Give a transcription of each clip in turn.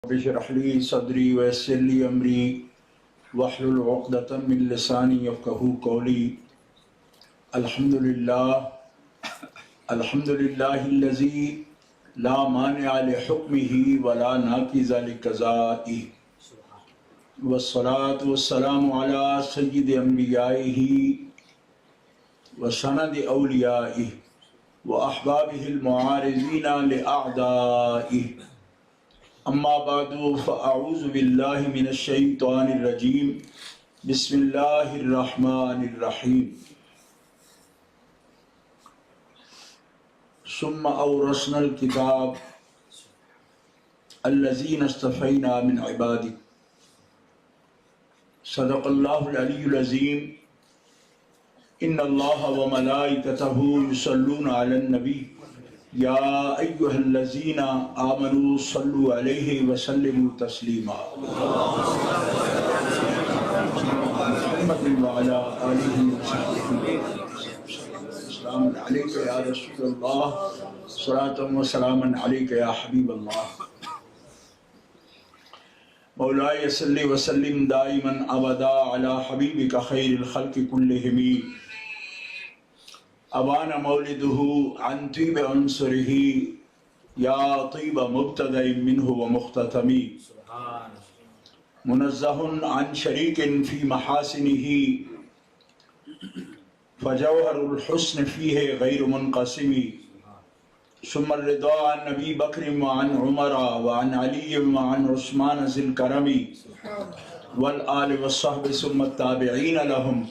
رب اشرح لي صدري ويسر لي امري واحلل عقدة من لساني يفقهوا قولي. الحمد لله الذي لا مانع لحكمه ولا ناقض لقضائه، والصلاة والسلام على سيد انبيائه وسند اولیائه واحبابه المعارضين لاعدائه. اما بعد فاعوذ باللہ من الشیطان الرجیم. بسم اللہ الرحمن الرحیم. ثم اورثنا الکتاب الذین اصطفینا من عبادک. صدق اللہ العلی العظیم. ان اللہ وملائکتہ یصلون علی النبی یا ایھا الذین آمنوا صلوا علیہ وسلموا تسلیما. محمد وعلی آلہ وصحبہ. السلام علیک یا رسول اللہ، صلاۃ و سلام علیک یا حبیب اللہ. مولاي صل وسلم دائما ابدا علی حبیبک خیر الخلق کلہم. ابان مولده عن طیب عنصره یا طیب مبتدأ منه ومختتم. منزہ عن شریک فی محاسنه فجوہر الحسن فیہ غیر منقسم. ثم الرضا عن نبی بکر وعن عمر وعن علی وعن عثمان ذی الکرم والآل والصحب ثم التابعین لهم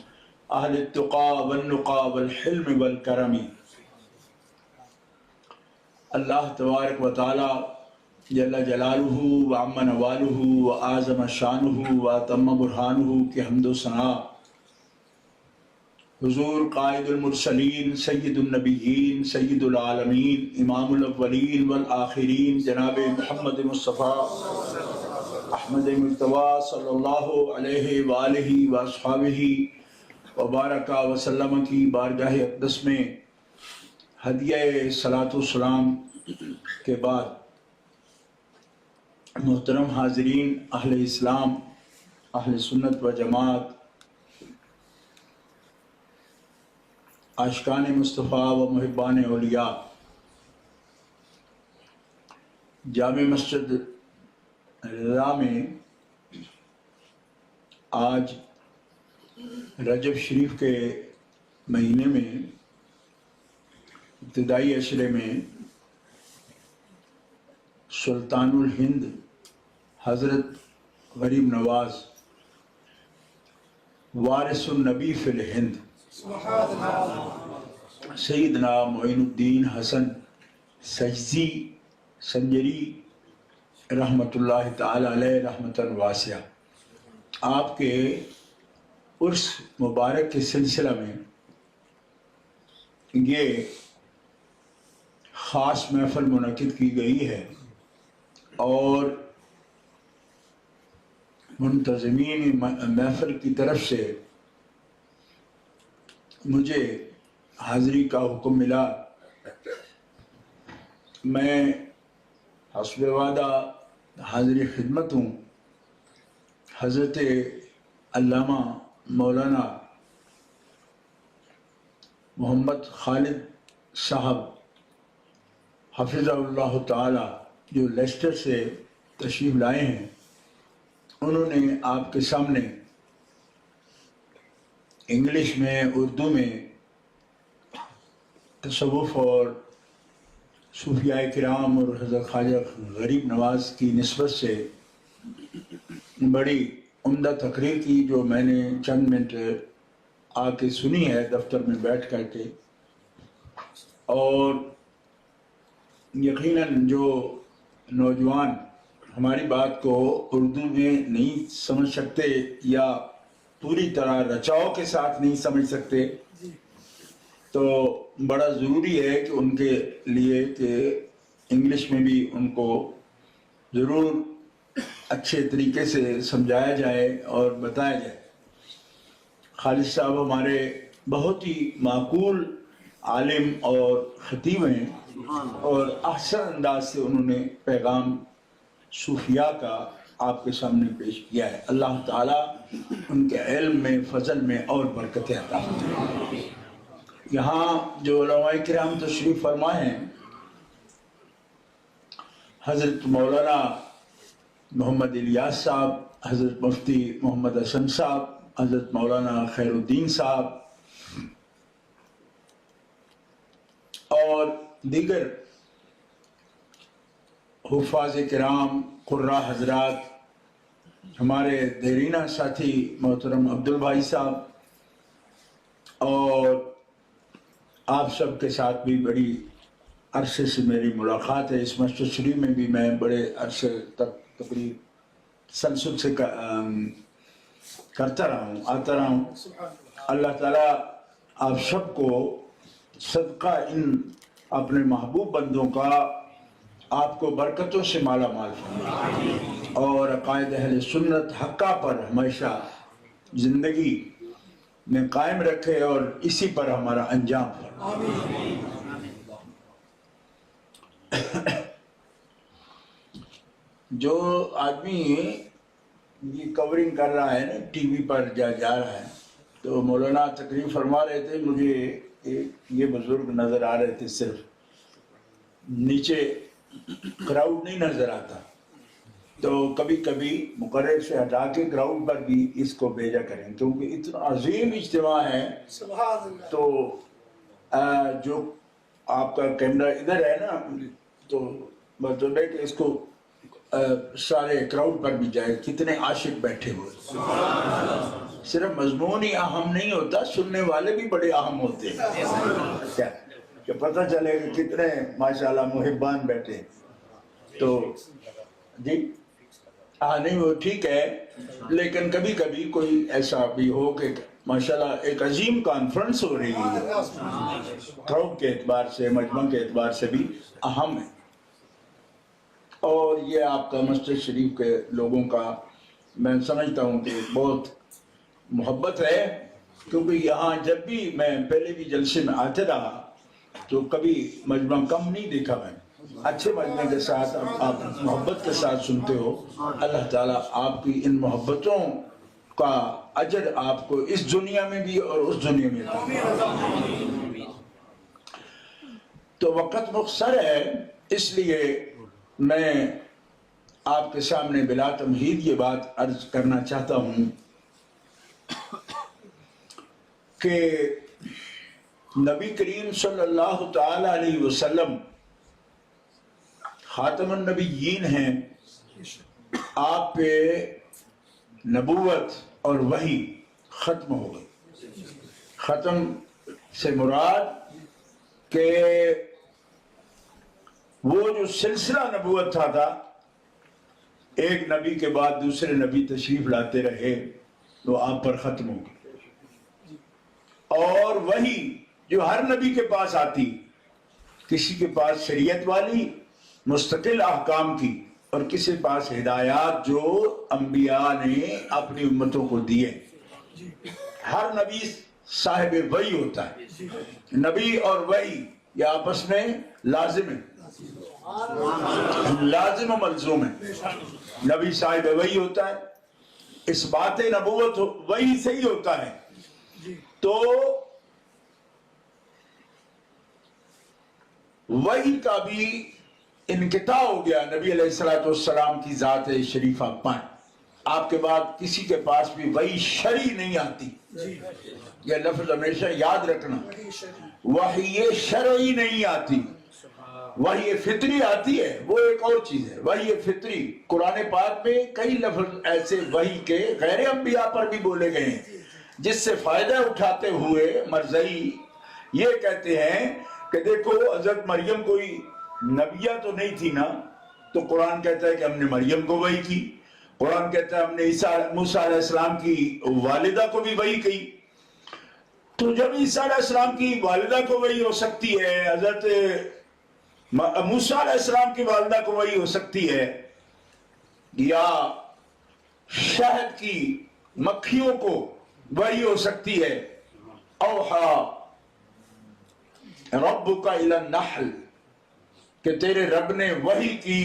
اہل التقى والنقى والحلم والکرم. اللہ تبارک و تعالی جل جلالہ وعم نوالہ وآزم شانہ واتم برہانہ کی حمد و ثناء حضور قائد المرسلین سید النبیین سید العالمین امام الاولین والآخرین جناب محمد مصطفیٰ احمد مجتبیٰ صلی اللہ علیہ وآلہ واصحابہ وبارک وسلم کی بارگاہ اقدس میں ہدیہ صلاۃ والسلام کے بعد محترم حاضرین، اہل اسلام، اہل سنت و جماعت، عاشقان مصطفیٰ و محبان اولیاء، جامع مسجد رضا میں آج رجب شریف کے مہینے میں ابتدائی اشرے میں سلطان الہند حضرت غریب نواز وارث النبی فی الہند سیدنا معین الدین حسن سجزی سنجری رحمۃ اللہ تعالی علیہ رحمۃ واسعہ، آپ کے عرس مبارک کے سلسلہ میں یہ خاص محفل منعقد کی گئی ہے، اور منتظمین محفل کی طرف سے مجھے حاضری کا حکم ملا. میں حسب وعدہ حاضری خدمت ہوں. حضرت علامہ مولانا محمد خالد صاحب حفظہ اللہ تعالی جو لیسٹر سے تشریف لائے ہیں، انہوں نے آپ کے سامنے انگلش میں، اردو میں تصوف اور صوفیاء کرام اور حضرت خواجہ غریب نواز کی نسبت سے بڑی عمدہ تقریر کی، جو میں نے چند منٹ آ کے سنی ہے دفتر میں بیٹھ کر کے. اور یقیناً جو نوجوان ہماری بات کو اردو میں نہیں سمجھ سکتے یا پوری طرح رچاؤ کے ساتھ نہیں سمجھ سکتے، تو بڑا ضروری ہے کہ ان کے لیے کہ انگلش میں بھی ان کو ضرور اچھے طریقے سے سمجھایا جائے اور بتایا جائے. خالد صاحب ہمارے بہت ہی معقول عالم اور خطیب ہیں، اور احسن انداز سے انہوں نے پیغام صوفیاء کا آپ کے سامنے پیش کیا ہے. اللہ تعالیٰ ان کے علم میں فضل میں اور برکتیں عطا فرمائے. یہاں جو علماء کرام تشریف فرمائے ہیں حضرت مولانا محمد الیاس صاحب، حضرت مفتی محمد حسن صاحب، حضرت مولانا خیر الدین صاحب اور دیگر حفاظ کرام، قراء حضرات، ہمارے دیرینہ ساتھی محترم عبد البھائی صاحب، اور آپ سب کے ساتھ بھی بڑی عرصے سے میری ملاقات ہے. اس مسجد شریف میں بھی میں بڑے عرصے تک تقریب تسلسل سے کرتا رہا ہوں، آتا رہا ہوں. اللہ تعالیٰ آپ سب کو صدقہ ان اپنے محبوب بندوں کا آپ کو برکتوں سے مالا مال فرمائے اور عقائد اہل سنت حقہ پر ہمیشہ زندگی میں قائم رکھے اور اسی پر ہمارا انجام فرمائے. جو آدمی یہ کورنگ کر رہا ہے نا ٹی وی پر جا رہا ہے، تو مولانا تقریر فرما رہے تھے، مجھے یہ بزرگ نظر آ رہے تھے، صرف نیچے کراؤڈ نہیں نظر آتا. تو کبھی کبھی مقرر سے ہٹا کے گراؤنڈ پر بھی اس کو بھیجا کریں، کیونکہ اتنا عظیم اجتماع ہے. تو جو آپ کا کیمرہ ادھر ہے نا، تو مطلب ہے کہ اس کو سارے کراؤڈ پر بھی جائے. کتنے عاشق بیٹھے ہوئے، صرف مضمون ہی اہم نہیں ہوتا، سننے والے بھی بڑے اہم ہوتے ہیں. کیا کہ پتہ چلے کہ کتنے ماشاءاللہ محبان بیٹھے. تو جی ہاں نہیں وہ ٹھیک ہے، لیکن کبھی کبھی کوئی ایسا بھی ہو کہ ماشاءاللہ ایک عظیم کانفرنس ہو رہی ہے، کراؤڈ کے اعتبار سے، مجمع کے اعتبار سے بھی اہم ہے. اور یہ آپ کا مسجد شریف کے لوگوں کا میں سمجھتا ہوں کہ بہت محبت ہے، کیونکہ یہاں جب بھی میں پہلے بھی جلسے میں آتے رہا تو کبھی مجمع کم نہیں دیکھا میں. اچھے مجمع کے ساتھ آپ محبت کے ساتھ سنتے ہو. اللہ تعالیٰ آپ کی ان محبتوں کا اجر آپ کو اس دنیا میں بھی اور اس دنیا میں بھی. تو وقت مختصر ہے، اس لیے میں آپ کے سامنے بلا تمہید یہ بات عرض کرنا چاہتا ہوں کہ نبی کریم صلی اللہ تعالی علیہ وسلم خاتم النبیین ہیں. آپ پہ نبوت اور وحی ختم ہو گئی. ختم سے مراد کہ وہ جو سلسلہ نبوت تھا ایک نبی کے بعد دوسرے نبی تشریف لاتے رہے، وہ آپ پر ختم ہو گئی. اور وہی جو ہر نبی کے پاس آتی، کسی کے پاس شریعت والی مستقل احکام کی، اور کسی پاس ہدایات جو انبیاء نے اپنی امتوں کو دیے. ہر نبی صاحب وحی ہوتا ہے. نبی اور وحی یہ آپس میں لازم ہے، لازم و ملزوم ہے. نبی صاحب وحی ہوتا ہے، اس بات نبوت وحی سے ہی ہوتا ہے. تو وحی کا بھی انقطاع ہو گیا. نبی علیہ السلام کی ذات شریفہ پائیں، آپ کے بعد کسی کے پاس بھی وحی شرعی نہیں آتی. یہ لفظ ہمیشہ یاد رکھنا، وحی شرعی نہیں آتی. وحی فطری آتی ہے، وہ ایک اور چیز ہے. وحی فطری قرآن پاک میں کئی لفظ ایسے وحی کے غیر انبیاء پر بھی بولے گئے ہیں، جس سے فائدہ اٹھاتے ہوئے مرزائی یہ کہتے ہیں کہ دیکھو حضرت مریم کوئی نبیہ تو نہیں تھی نا، تو قرآن کہتا ہے کہ ہم نے مریم کو وحی کی. قرآن کہتا ہے ہم نے موسیٰ علیہ السلام کی والدہ کو بھی وحی کی. تو جب عیسیٰ علیہ السلام کی والدہ کو وحی ہو سکتی ہے، حضرت موسیٰ علیہ السلام کی والدہ کو وحی ہو سکتی ہے، یا شہد کی مکھیوں کو وحی ہو سکتی ہے، اوحا ربک الی النحل، کہ تیرے رب نے وحی کی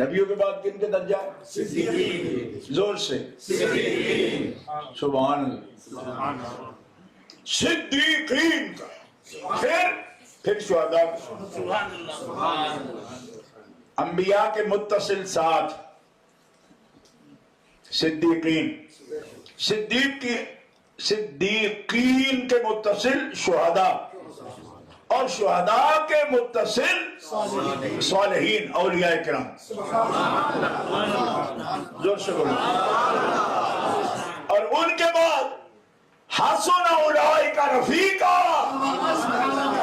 نبیوں کے بعد کن کے درجہ؟ صدیقین. زور سے صدیقین. سبحان اللہ. صدیقین کا پھر شہداء. انبیاء کے متصل ساتھ صدیقین. صدیقین کے متصل شہداء اور شہداء کے متصل صالحین اولیاء کرام. زور سے بولو. اور ان کے بعد حسن اولئک رفیقا،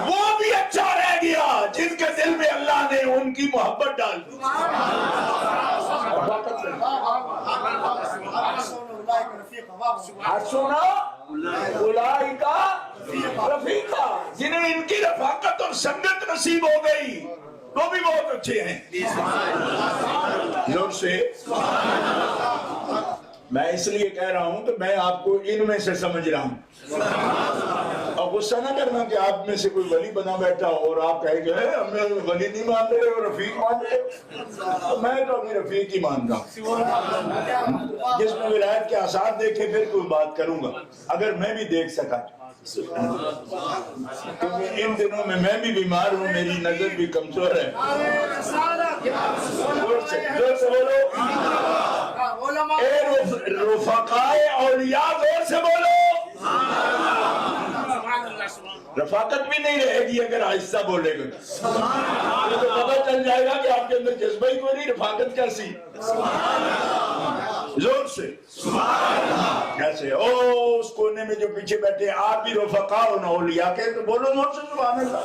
وہ بھی اچھا رہ گیا جن کے دل میں اللہ نے ان کی محبت ڈال دی. حسن اولئک رفیقا، جنہیں ان کی رفاقت اور سنگت نصیب ہو گئی وہ بھی بہت اچھے ہیں. زور سے. میں اس لیے کہہ رہا ہوں کہ میں آپ کو ان میں سے سمجھ رہا ہوں. اور غصہ نہ کرنا کہ آپ میں سے کوئی ولی بنا بیٹھا ہو اور آپ کہیں گے ہمیں ولی نہیں مان رہے اور رفیق مان رہے. میں تو اپنی رفیق ہی مان رہا ہوں. جس میں ولایت کے آثار دیکھے پھر کوئی بات کروں گا، اگر میں بھی دیکھ سکا. کیونکہ ان دنوں میں بھی بیمار ہوں، میری نظر بھی کمزور ہے. زور سے بولو. اے رفقائے اولیاء، زور سے بولو. رفاقت بھی نہیں رہے گی اگر آہستہ بولے گا. تو پتہ چل جائے گا کہ آپ کے اندر جذبہ ہی کوئی نہیں، رفاقت کیسی. زور سے کیسے. او اس کونے میں جو پیچھے بیٹھے آپ بھی رفقا ہو نا اولیاء کے، تو بولو زور سے سبحان اللہ.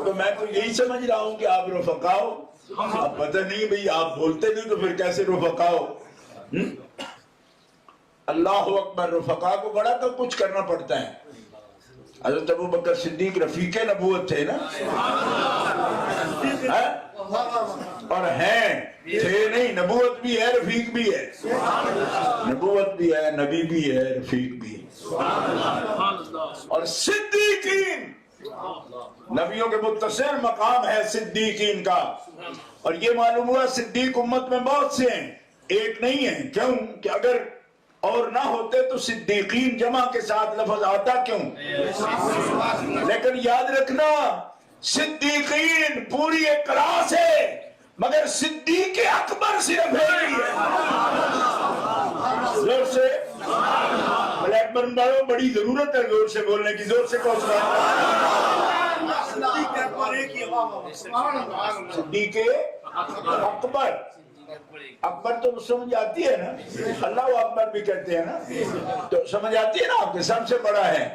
تو میں تو یہی سمجھ رہا ہوں کہ آپ رفقا ہو. اب پتہ نہیں بھئی آپ بولتے نہیں تو پھر کیسے رفقا ہو. اللہ اکبر. رفقا کو بڑا کچھ کرنا پڑتا ہے. حضرت ابو بکر صدیق رفیق نبوت تھے نا، اور ہیں تھے نہیں. نبوت بھی ہے، رفیق بھی ہے. نبوت بھی ہے، نبی بھی ہے، رفیق بھی ہے. اور صدیقین، نبیوں کے متصل مقام ہے صدیقین کا. اور یہ معلوم ہوا صدیق امت میں بہت سے ہیں، ایک نہیں ہے. کیوں؟ کہ اگر اور نہ ہوتے تو صدیقین جمع کے ساتھ لفظ آتا کیوں؟ لیکن یاد رکھنا صدیقین پوری ایک کلاس ہے، مگر صدیق اکبر صرف ایک ہی ہے. زور سے بلیک برن بارو، بڑی ضرورت ہے زور سے بولنے کی. زور سے کہو صدیق اکبر. اکبر تو سمجھ آتی ہے نا، اللہ اکبر بھی کہتے ہیں نا، تو سمجھ آتی ہے نا آپ کے سب سے بڑا ہے.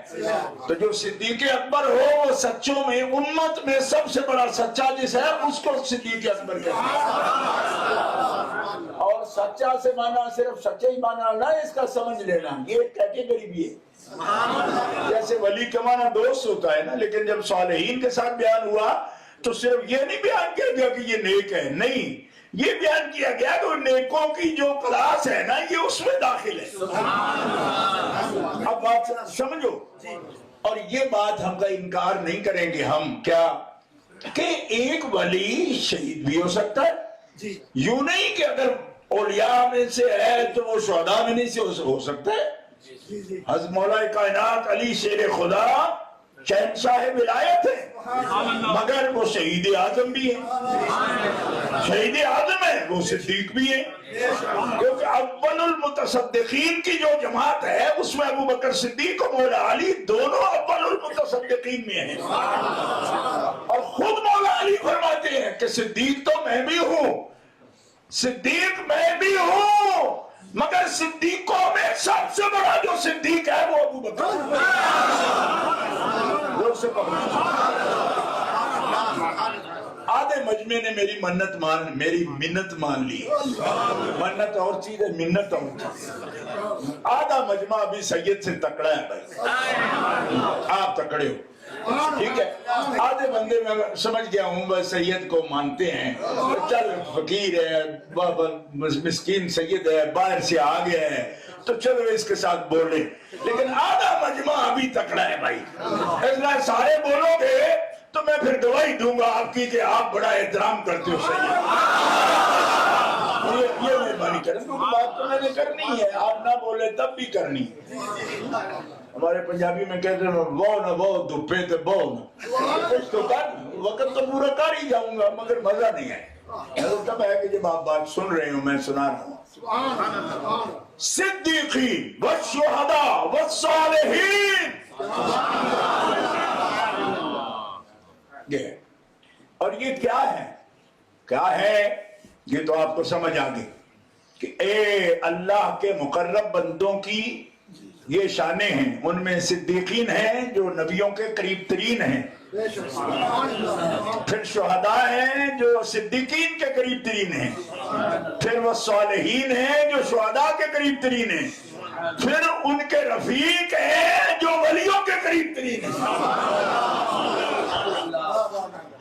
تو جو صدیق اکبر ہو وہ سچوں میں امت میں سب سے بڑا سچا جس ہے اس کو صدیق اکبر کہتے ہیں. اور سچا سے مانا صرف سچا ہی مانا نہ، اس کا سمجھ لینا یہ کیٹیگری بھی ہے. جیسے ولی کا مانا دوست ہوتا ہے نا، لیکن جب صالحین کے ساتھ بیان ہوا تو صرف یہ نہیں بیان کیا گیا کہ یہ نیک ہے، نہیں، یہ بیان کیا گیا کہ نیکوں کی جو کلاس ہے نا یہ اس میں داخل ہے. اب بات سمجھو. اور یہ بات ہم کا انکار نہیں کریں گے ہم، کیا کہ ایک ولی شہید بھی ہو سکتا ہے. یوں نہیں کہ اگر اولیاء میں سے ہے تو وہ شہداء میں نہیں سے ہو سکتا ہے. حضرت مولا کائنات علی شیر خدا شہنشاہ ولایت ہے، مگر وہ شہید اعظم بھی ہے. شہید اعظم ہے، وہ صدیق بھی ہے. کیونکہ اول المتصدقین کی جو جماعت ہے اس میں ابو بکر صدیق اور مولا علی دونوں اول المتصدقین میں ہیں. اور خود مولا علی فرماتے ہیں کہ صدیق تو میں بھی ہوں، صدیق میں بھی ہوں، مگر صدیقوں میں سب سے بڑا جو صدیق ہے وہ ابو بکر. آدھے مجمع نے میری منت مان لی. منت اور چیز ہے، منت اور چیز. آدھا مجمع ابھی سید سے تکڑا ہے بھائی، آپ تکڑے ہو، ٹھیک ہے. آدھے بندے میں سمجھ گیا ہوں بس سید کو مانتے ہیں، چل فقیر ہے، مسکین سید ہے، باہر سے آ گیا ہے تو چلو اس کے ساتھ بولیں. لیکن آدھا مجمع ابھی تکڑا ہے بھائی. اس لیے سارے بولو گے تو میں پھر گواہی دوں گا آپ کی کہ آپ بڑا احترام کرتے ہو سید۔ یہ مہربانی کریں، کیونکہ بات تو میں نے کرنی ہے، آپ نہ بولے تب بھی کرنی ہے۔ ہمارے پنجابی میں کہتے ہیں وہ نہ وہ دھپے تے بو نہ، کچھ تو کر، وقت تو پورا کر ہی جاؤں گا مگر مزہ نہیں ہے۔ تب ہے کہ جب آپ بات سن رہے ہوں میں سنا رہا ہوں۔ صدیقین والشہداء والصالحین، اور یہ کیا ہے؟ کیا ہے؟ یہ تو آپ کو سمجھ آگے کہ اے اللہ کے مقرب بندوں کی یہ شانیں ہیں، ان میں صدیقین ہیں جو نبیوں کے قریب ترین ہیں، پھر شہداء ہیں جو صدیقین کے قریب ترین ہیں، پھر وہ صالحین ہیں جو شہداء کے قریب ترین ہیں، پھر ان کے رفیق ہیں جو ولیوں کے قریب ترین ہیں۔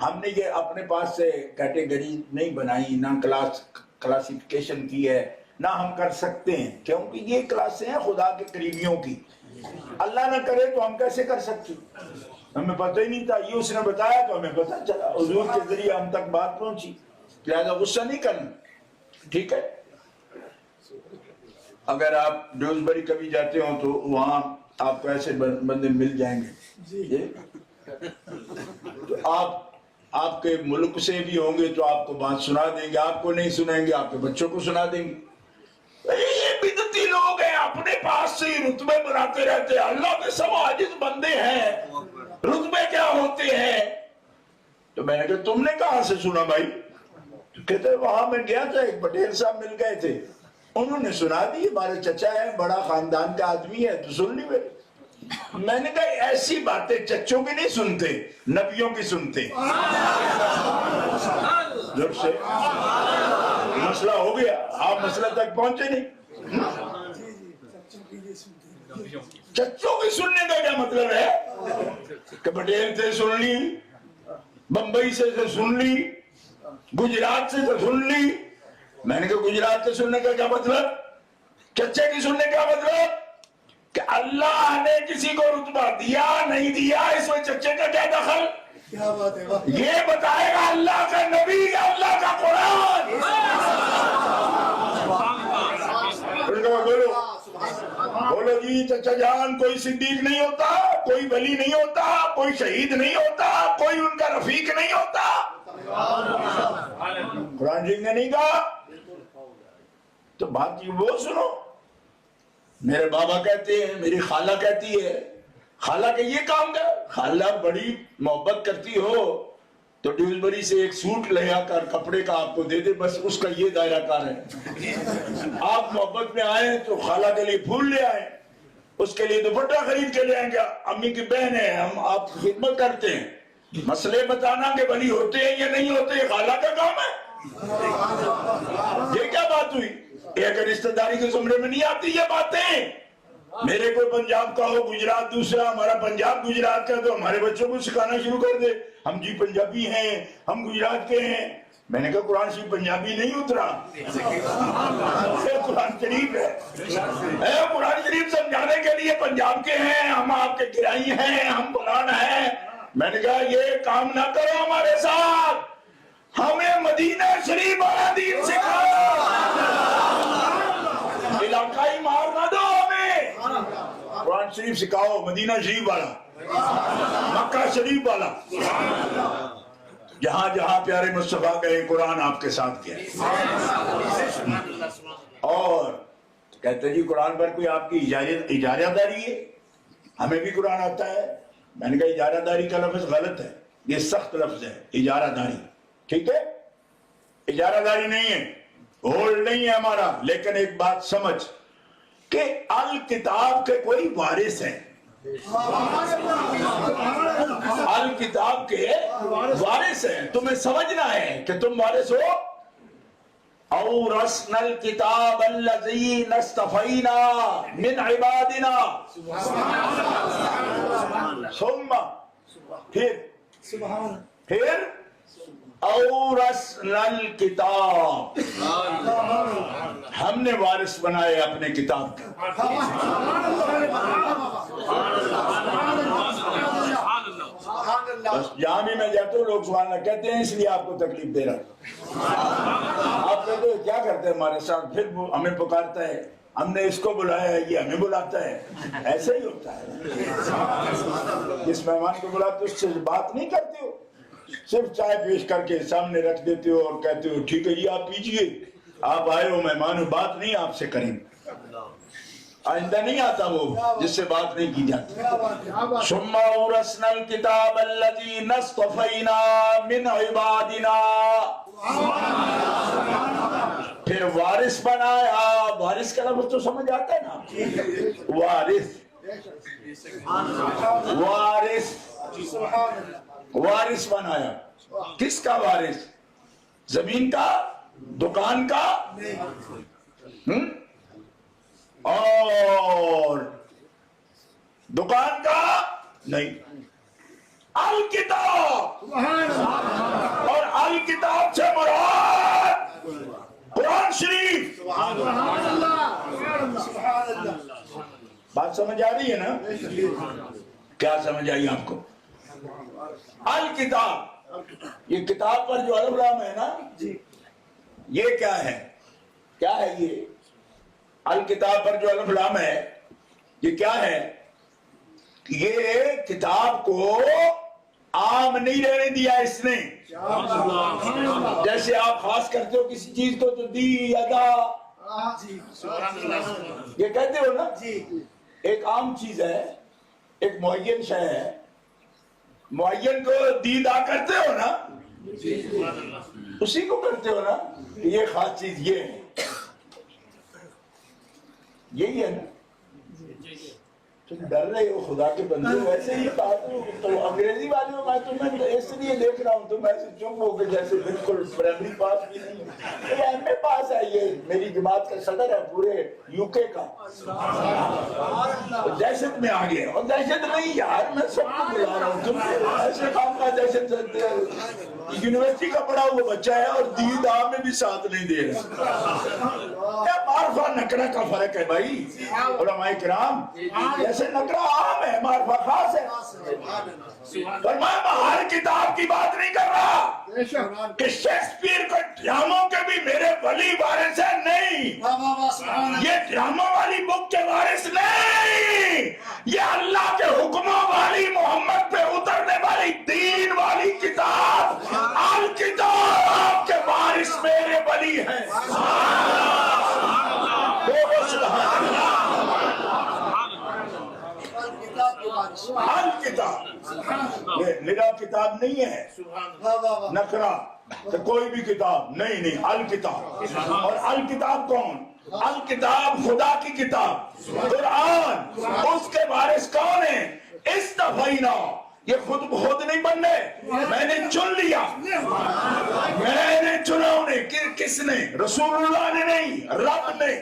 ہم نے یہ اپنے پاس سے کیٹیگری نہیں بنائی، نہ کلاسیفیکیشن کی ہے، نہ ہم کر سکتے ہیں، کیونکہ یہ کلاسیں ہیں خدا کے قریبیوں کی۔ اللہ نہ کرے تو ہم کیسے کر سکتے؟ ہمیں پتہ ہی نہیں تھا، یہ اس نے بتایا تو ہمیں پتہ چلا، حضور کے ذریعے ہم تک بات پہنچی، لہذا غصہ نہیں کرنا، ٹھیک ہے؟ اگر آپ ڈیوزبری کبھی جاتے ہوں تو وہاں آپ کو ایسے بندے مل جائیں گے، تو آپ کے ملک سے بھی ہوں گے تو آپ کو بات سنا دیں گے، آپ کو نہیں سنائیں گے، آپ کے بچوں کو سنا دیں گے۔ یہ بدعتی لوگ ہیں، اپنے پاس سے ہی رتبے بناتے رہتے ہیں، اللہ کے سوا عاجز بندے ہیں، رتبے کیا ہوتے ہیں؟ تو میں نے کہا تم نے کہاں سے سنا بھائی؟ تو کہتے وہاں میں گیا تھا، ایک پٹیل صاحب مل گئے تھے، انہوں نے سنا دی، ہمارے چچا ہے، بڑا خاندان کا آدمی ہے، تو سن لی میرے۔ میں نے کہا ایسی باتیں چچوں کی نہیں سنتے، نبیوں کی سنتے۔ جب سے مسئلہ ہو گیا، آپ مسئلہ تک پہنچے نہیں۔ چچوں کی سننے کا کیا مطلب ہے کہ پٹیل سے سن لی، بمبئی سے سن لی، گجرات سے سن لی۔ میں نے کہا گجرات سے سننے کا کیا مطلب، چچے کی سننے کا مطلب کہ اللہ نے کسی کو رتبہ دیا نہیں دیا، اس میں چچے کا کیا دخل؟ یہ بتائے گا اللہ کا نبی یا اللہ کا قرآن۔ بولو جی چچا جان، کوئی صدیق نہیں ہوتا، کوئی ولی نہیں ہوتا، کوئی شہید نہیں ہوتا، کوئی ان کا رفیق نہیں ہوتا۔ قرآن جی نے نہیں کہا تو بات یہ وہ سنو۔ میرے بابا کہتے ہیں، میری خالہ کہتی ہے، خالہ کہ یہ کام کر، خالہ بڑی محبت کرتی ہو تو ڈیوزبری سے ایک سوٹ لے آ کر کپڑے کا آپ کو دے دے، بس اس کا یہ دائرہ کار ہے۔ آپ محبت میں آئیں تو خالہ کے لیے پھول لے آئیں، اس کے لیے دوپٹہ خرید کے لے آئیں گے، امی کی بہن ہے، ہم آپ کی خدمت کرتے ہیں۔ مسئلے بتانا کہ ولی ہوتے ہیں یا نہیں ہوتے یہ خالہ کا کام ہے۔ یہ کیا بات ہوئی؟ یہ اگر رشتہ داری کے زمرے میں نہیں آتی یہ باتیں۔ میرے کوئی پنجاب کا ہو، گجرات دوسرا، ہمارا پنجاب گجرات کا، تو ہمارے بچوں کو سکھانا شروع کر دے ہم جی پنجابی ہیں، ہم گجرات کے ہیں۔ میں نے کہا قرآن شریف پنجابی نہیں اترا، قرآن شریف ہے، قرآن شریف سمجھانے کے لیے پنجاب کے ہیں، ہم آپ کے گرائی ہیں، ہم قرآن ہیں۔ میں نے کہا یہ کام نہ کرو ہمارے ساتھ، ہمیں مدینہ شریف والا دین سکھاؤ، علاقائی مار نہ دو ہمیں، قرآن شریف سکھاؤ، مدینہ شریف والا، مکہ شریف والا، جہاں جہاں پیارے مصطفیٰ گئے قرآن آپ کے ساتھ گیا۔ اور کہتے جی قرآن پر کوئی آپ کی اجارہ داری ہے؟ ہمیں بھی قرآن آتا ہے۔ میں نے کہا اجارہ داری کا لفظ غلط ہے، یہ سخت لفظ ہے، اجارہ داری، ٹھیک ہے؟ اجارہ داری نہیں ہے، ہولڈ نہیں ہے ہمارا، لیکن ایک بات سمجھ کہ الکتاب کے کوئی وارث ہیں، الکتاب کے وارث ہیں، تمہیں سمجھنا ہے کہ تم وارث ہو۔ اورثنا الکتاب الذین اصطفینا من عبادنا، ثم پھر اورثنا الکتاب، ہم نے وارث بنائے اپنے کتاب کا۔ بس جہاں بھی میں جاتا ہوں لوگ سبحان اللہ کہتے ہیں اس لیے آپ کو تکلیف دے رہا ہوں. آپ کہتے ہو کیا کرتے ہیں ہمارے ساتھ, پھر وہ ہمیں پکارتا ہے, ہم نے اس کو بلایا ہے یہ ہمیں بلاتا ہے. ایسے ہی ہوتا ہے, جس مہمان کو بلاتے اس سے بات نہیں کرتے ہو, صرف چائے پیش کر کے سامنے رکھ دیتے ہو اور کہتے ہو ٹھیک ہے جی آپ پیجئے, آپ آئے ہو مہمان ہو, بات نہیں آپ سے کریں. آئندہ نہیں آتا وہ جس سے بات نہیں کی جاتی. ثم اورثنا الکتاب الذین اصطفینا من عبادنا, پھر وارث بنایا. وارث کا لفظ تو سمجھ آتا ہے نا, وارث وارث وارث بنایا. کس کا وارث؟ زمین کا, دکان کا, اور دکان کا نہیں, الکتاب. اور الکتاب سے مراد قرآن شریف. بات سمجھ آ رہی ہے نا؟ کیا سمجھ آئی آپ کو؟ الکتاب, یہ کتاب پر جو الف لام ہے نا, یہ کیا ہے؟ کیا ہے یہ الکتاب پر جو الف لام ہے یہ کیا ہے؟ یہ کتاب کو عام نہیں رہنے دیا اس نے. جیسے آپ خاص کرتے ہو کسی چیز کو تو دی, ادا, یہ کہتے ہو نا. ایک عام چیز ہے, ایک معین شے ہے, معین کو دی دا کرتے ہو نا, اسی کو کرتے ہو نا. یہ خاص چیز یہ ہے, یہی ہے نا. تم ڈر رہے ہو خدا کے بندے, ویسے ہی بات تو انگریزی والوں میں تمہیں اس لیے دیکھ رہا ہوں تم ایسے چپ ہو کے جیسے بالکل پرائمری پاس بھی نہیں, یہ ایم اے پاس ہے, یہ میری جماعت کا صدر ہے پورے یو کے کا. دہشت میں آ گیا, اور دہشت نہیں یار, میں سب کو بلا رہا ہوں. تم ایسے کام کا دہشت یونیورسٹی کا پڑھا ہوا بچہ ہے اور دید آم میں بھی ساتھ نہیں دے رہا. کیا معرفہ نکرہ کا فرق ہے بھائی علماء کرام. جیسے نکرہ عام ہے معرفہ خاص ہے. اور میں ہر کتاب کی بات نہیں کر رہا کہ شیکسپیئر کو ڈراموں کے بھی میرے ولی وارث ہے, نہیں. یہ ڈراموں والی بک کے وارث نہیں, یہ اللہ کے حکموں والی محمد پہ اترنے والی دین والی کتاب الکتاب کے وارث میرے ولی ہیں. الکتاب یہ میرا کتاب نہیں ہے نکرہ کہ کوئی بھی کتاب نہیں, نہیں الکتاب. اور الکتاب کون؟ الکتاب خدا کی کتاب قرآن, اس کے وارث کون ہیں؟ استفینا, یہ خود نہیں بننے, میں نے چن لیا, میں نے چنا انہیں. کس نے؟ رسول اللہ نے نہیں, رب نے.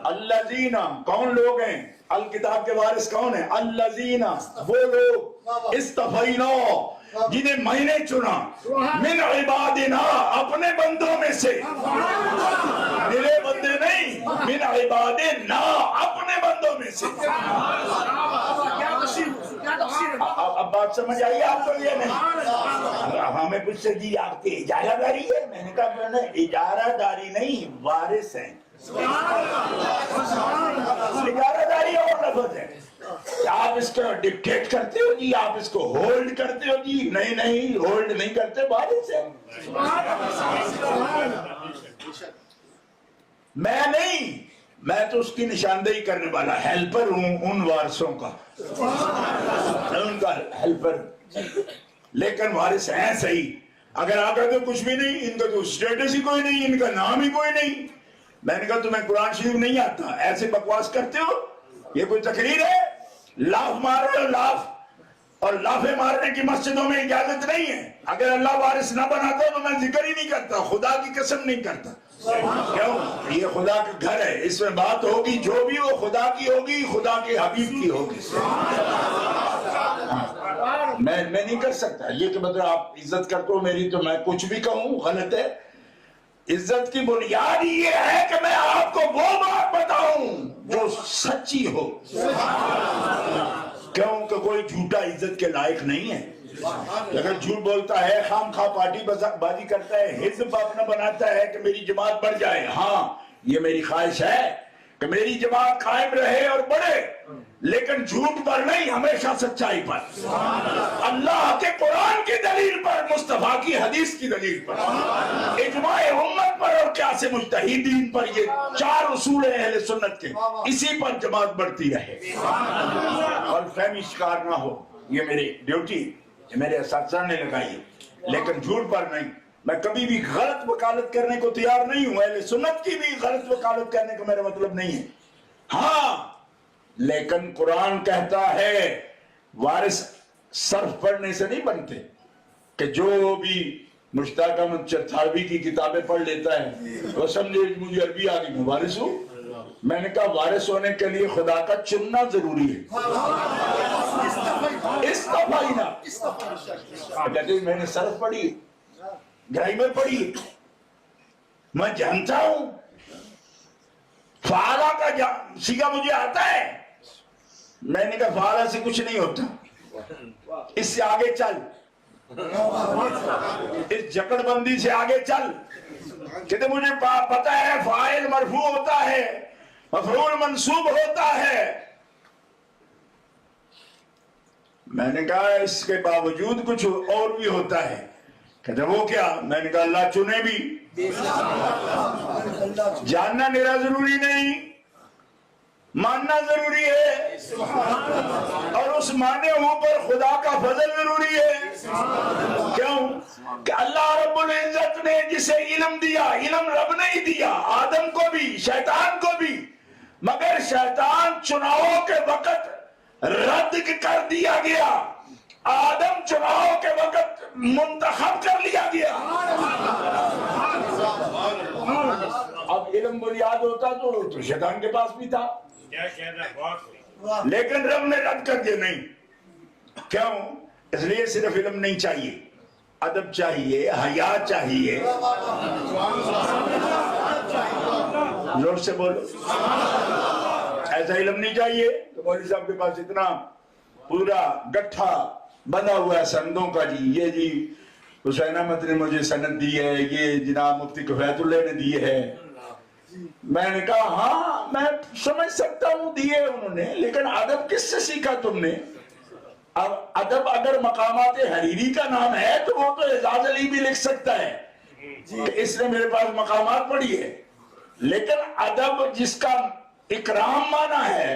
الذین, کون لوگ ہیں الکتاب کے وارث کون ہیں؟ الذین, وہ لوگ استفینا, جنہیں میں نے چنا, من عبادنا, اپنے بندوں میں سے, میرے بندے نہیں, من عبادنا, اپنے بندوں میں سے. اب بات سمجھ آئی آپ کو؟ یہ نہیں ہمیں کچھ سے جی آپ کی اجارہ داری ہے. میں نے کہا اجارہ داری نہیں, وارث ہیں. اجارہ داری اور لفظ ہے. آپ اس کو ڈکٹیٹ کرتے ہو جی, آپ اس کو ہولڈ کرتے ہو جی, نہیں نہیں ہولڈ نہیں کرتے, وارث ہے. میں نہیں, میں تو اس کی نشاندہی کرنے والا ہیلپر ہوں ان وارثوں کا, ان کا ہیلپر. لیکن وارث ہیں صحیح. اگر آپ کہتے کچھ بھی نہیں, ان کا تو اسٹیٹس ہی کوئی نہیں, ان کا نام ہی کوئی نہیں. میں نے کہا تمہیں قرآن شریف نہیں آتا, ایسے بکواس کرتے ہو, یہ کوئی تقریر ہے؟ لاف مارو لاف, اور لافے مارنے کی مسجدوں میں اجازت نہیں ہے. اگر اللہ وارث نہ بناتا تو میں ذکر ہی نہیں کرتا, خدا کی قسم نہیں کرتا. کیوں؟ یہ خدا کا گھر ہے, اس میں بات ہوگی جو بھی وہ خدا کی ہوگی, خدا کے حبیب کی ہوگی. میں نہیں کر سکتا یہ کہ مطلب آپ عزت کرتے ہو میری تو میں کچھ بھی کہوں غلط ہے. عزت کی بنیاد یہ ہے کہ میں آپ کو وہ بات بتاؤں جو سچی ہو. کیوں کہ کوئی جھوٹا عزت کے لائق نہیں ہے. اگر جھوٹ بولتا ہے، خام خواہ پارٹی بازی کرتا ہے، حزب اپنا بناتا ہے کہ میری جماعت بڑھ جائے، ہاں یہ میری خواہش ہے کہ میری جماعت قائم رہے اور بڑھے، لیکن جھوٹ پر نہیں، ہمیشہ سچائی پر، اللہ کے قرآن کی دلیل پر، مصطفیٰ کی حدیث کی دلیل پر، اجماع امت پر اور قیاس مجتہدین پر. یہ 4 اصول ہیں اہل سنت کے، اسی پر جماعت بڑھتی رہے اور فہمی شکار نہ ہو. یہ میری ڈیوٹی میرے اساتذہ نے لگائی ہے، لیکن جھوٹ پر نہیں. میں کبھی بھی غلط وکالت کرنے کو تیار نہیں ہوں، اہل سنت کی بھی غلط وکالت کرنے کا میرا مطلب نہیں ہے. ہاں لیکن قرآن کہتا ہے وارث صرف پڑھنے سے نہیں بنتے، کہ جو بھی مشتاق احمد چرتھاوی کی کتابیں پڑھ لیتا ہے وہ سمجھے مجھے عربی آ گئی، میں وارث ہوں. میں نے کہا وارث ہونے کے لیے خدا کا چننا ضروری ہے. استفائنا کہتے ہیں میں نے صرف پڑھی، گرامر پڑھی، میں جانتا ہوں، فعالہ کا سیگا مجھے آتا ہے. میں نے کہا فعالہ سے کچھ نہیں ہوتا، اس سے آگے چل، اس جکڑ بندی سے آگے چل. کہتے مجھے پتا ہے فاعل مرفوع ہوتا ہے، مفعول منصوب ہوتا ہے. میں نے کہا اس کے باوجود کچھ اور بھی ہوتا ہے. کہتے وہ کیا؟ میں نے کہا اللہ چنے بھی. جاننا میرا ضروری نہیں، ماننا ضروری ہے، اور اس ماننے اوپر خدا کا فضل ضروری ہے. کیوں کہ اللہ رب العزت نے جسے علم دیا، علم رب نے ہی دیا، آدم کو بھی شیطان کو بھی، مگر شیطان چناؤ کے وقت رد کر دیا گیا، آدم چناؤ کے وقت منتخب کر لیا گیا. اب علم بنیاد ہوتا تو شیطان کے پاس بھی تھا، لیکن رب نے رد کر دیا. نہیں، کیوں؟ اس لیے صرف علم نہیں چاہیے، ادب چاہیے، حیا چاہیے. زور سے بولو. ایسا علم نہیں چاہیے تو مولوی صاحب کے پاس اتنا پورا گٹھا بنا ہوا ہے سندوں کا، جی یہ جی حسین احمد نے مجھے سند دی ہے، یہ جناب مفتی کفایت اللہ نے دی ہے. میں نے کہا ہاں میں سمجھ سکتا ہوں دیے انہوں نے، لیکن ادب کس سے سیکھا تم نے؟ اب ادب اگر مقامات حریری کا نام ہے تو وہ تو اعزاز علی بھی لکھ سکتا ہے کہ اس نے میرے پاس مقامات پڑھی ہے، لیکن ادب جس کا اکرام مانا ہے،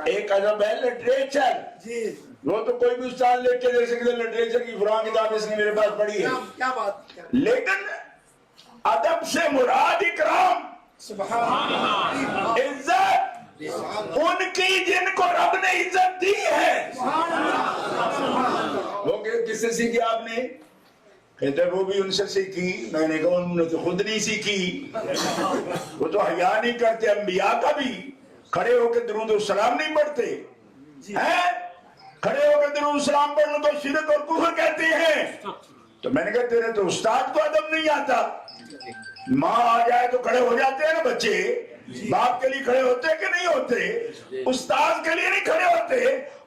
ایک ادب ہے لٹریچر. وہ تو کوئی بھی استاد لکھ کے دے سکتے لٹریچر کی فلاں کتاب اس نے میرے پاس پڑھی ہے، لیکن ادب سے مراد اکرام، عزت ان کی جن کو رب نے عزت دی ہے. وہ کس سے سیکھی آپ نے؟ کہتے وہ بھی ان سے سیکھی. میں نے کہا انہوں نے تو خود نہیں سیکھی، وہ تو حیا نہیں کرتے. انبیاء کا بھی کھڑے ہو کے درود و سلام نہیں پڑھتے ہیں، کھڑے ہو کے درود و سلام پڑھنے کو شرک اور کفر کہتے ہیں. تو میں نے کہا تیرے تو استاد کو ادب نہیں آتا. ماں آ جائے تو کھڑے ہو جاتے ہیں نا بچے، باپ کے لیے کھڑے ہوتے کہ نہیں ہوتے؟ استاد کے لیے نہیں کھڑے ہوتے.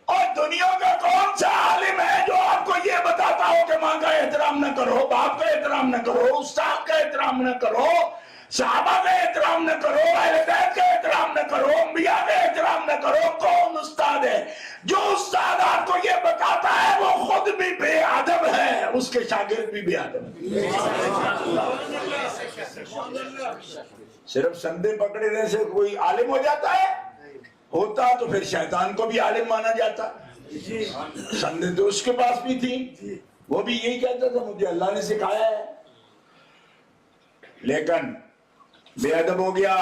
اور دنیا کا کون سا عالم ہے جو آپ کو یہ بتاتا ہو کہ ماں کا احترام نہ کرو، باپ کا احترام نہ کرو، استاد کا احترام نہ کرو، صحابہ کا احترام نہ کرو، اہل بیت کا احترام نہ کرو، انبیاء کا احترام نہ کرو؟ کون استاد ہے؟ جو استاد آپ کو یہ بتاتا ہے وہ خود بھی بے ادب ہے، اس کے شاگرد بھی بے ادب ہے. صرف سندے پکڑنے سے کوئی عالم ہو جاتا ہے؟ ہوتا تو پھر شیطان کو بھی عالم مانا جاتا. سندے تو اس کے پاس بھی تھی، وہ بھی یہی کہتا تھا مجھے اللہ نے سکھایا ہے، لیکن بے ادب ہو گیا.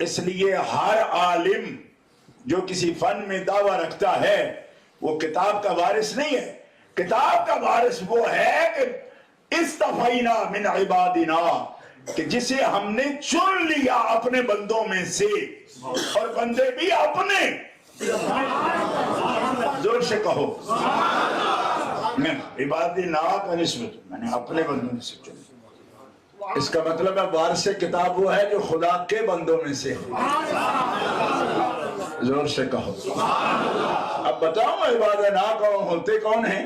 اس لیے ہر عالم جو کسی فن میں دعویٰ رکھتا ہے وہ کتاب کا وارث نہیں ہے. کتاب کا وارث وہ ہے کہ استفینا من عبادنا، کہ جسے ہم نے چن لیا اپنے بندوں میں سے، اور بندے بھی اپنے. زور سے کہو عبادنا کا نسبت، میں نے اپنے بندوں میں سے چن. اس کا مطلب ہے وارث کتاب وہ ہے جو خدا کے بندوں میں سے. زور سے کہو اب بتاؤ عباد نا کون ہوتے کون ہیں؟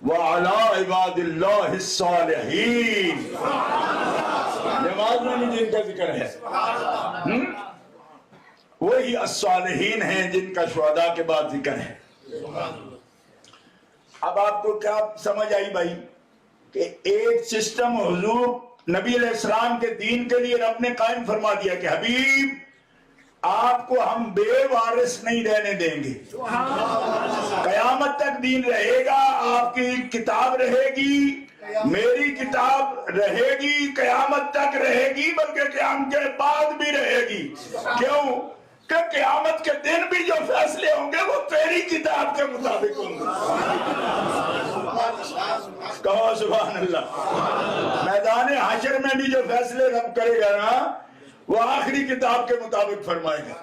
وَعَلَىٰ عِبَادِ اللَّهِ الصَّالِحِينَ نماز میں بھی جن کا ذکر ہے وہی الصالحین ہیں جن کا شہداء کے بعد ذکر ہے۔ اب آپ کو کیا سمجھ آئی بھائی کہ ایک سسٹم حضور نبی علیہ السلام کے دین کے لیے رب نے قائم فرما دیا کہ حبیب آپ کو ہم بے وارث نہیں رہنے دیں گے، قیامت تک دین رہے گا، آپ کی کتاب رہے گی، میری کتاب رہے گی، قیامت تک رہے گی، بلکہ قیامت کے بعد بھی رہے گی۔ کیوں کہ قیامت کے دن بھی جو فیصلے ہوں گے وہ تیری کتاب کے مطابق ہوں گے۔ کہو سبحان اللہ۔ میدان حشر میں بھی جو فیصلے رب کرے گا نا وہ آخری کتاب کے مطابق فرمائے گا۔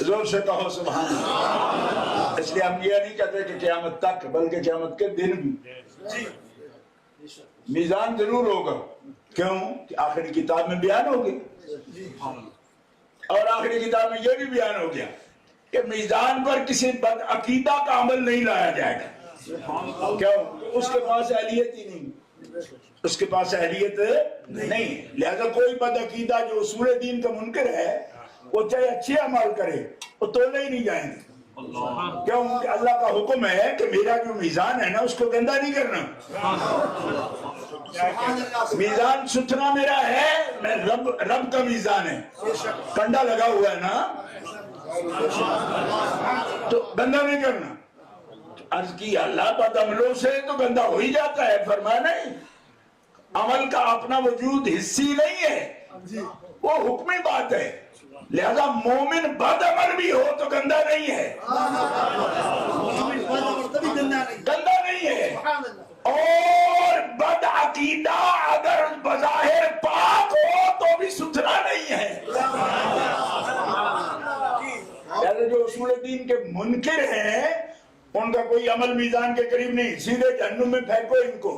زور سے کہو سبحان اللہ۔ اس لیے ہم یہ نہیں کہتے کہ قیامت تک، بلکہ قیامت کے دن بھی میزان ضرور ہوگا۔ کیوں کہ آخری کتاب میں بیان ہوگی، اور آخری کتاب میں یہ بھی بیان ہو گیا کہ میزان پر کسی بد عقیدہ کا عمل نہیں لایا جائے گا۔ کیوں؟ اس کے پاس اہلیت ہی نہیں، اس کے پاس اہلیت نہیں، لہذا کوئی بد عقیدہ جو اصول دین کا منکر ہے وہ چاہے اچھے عمل کرے وہ تولے ہی نہیں جائیں گے۔ کیوں کہ اللہ کا حکم ہے کہ میرا جو میزان ہے نا اس کو گندا نہیں کرنا، میزان ستھرا میرا ہے، میں رب کا میزان ہے، کنڈا لگا ہوا ہے نا تو گندا نہیں کرنا۔ عرض کی اللہ بد عملوں سے تو گندا ہو ہی جاتا ہے، فرمایا نہیں عمل کا اپنا وجود حصی نہیں ہے، وہ حکمی بات ہے، لہذا مومن بد عمل بھی ہو تو گندا نہیں ہے، گندا نہیں ہے، اور بد عقیدہ اگر بظاہر پاک ہو تو بھی ستھرا نہیں ہے۔ لہذا جو اصول دین کے منکر ہیں ان کا کوئی عمل میزان کے قریب نہیں، سیدھے جہنم میں پھینکو ان کو۔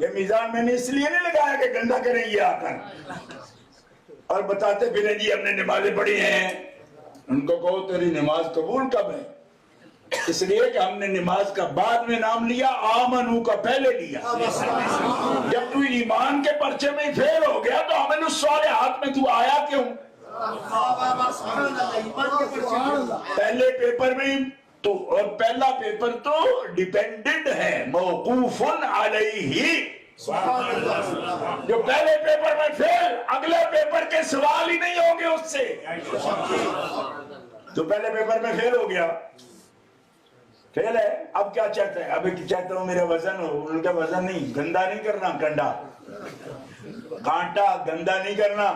یہ میزان میں نے اس لیے نہیں لگایا کہ گندا کریں یہ آ کر اور بتاتے پھریں جی ہم نے نمازیں پڑھی ہیں۔ ان کو کہو تیری نماز قبول کب ہے؟ اس لیے کہ ہم نے نماز کا بعد میں نام لیا، آمنو کا پہلے لیا۔ جب تو ایمان کے پرچے میں فیل ہو گیا تو عمل الصالحات میں تو آیا کیوں؟ پہلے پیپر میں تو، اور پہلا پیپر تو ڈیپینڈنٹ ہے، موقوف علیہ۔ جو پہلے پیپر میں فیل، اگلے پیپر کے سوال ہی نہیں ہوں گے اس سے۔ تو پہلے پیپر میں فیل ہو گیا، فیل ہے، اب کیا چاہتا ہے؟ اب چاہتا ہوں میرا وزن ہو، ان کا وزن نہیں، گندا نہیں کرنا، کنڈا کانٹا گندا نہیں کرنا،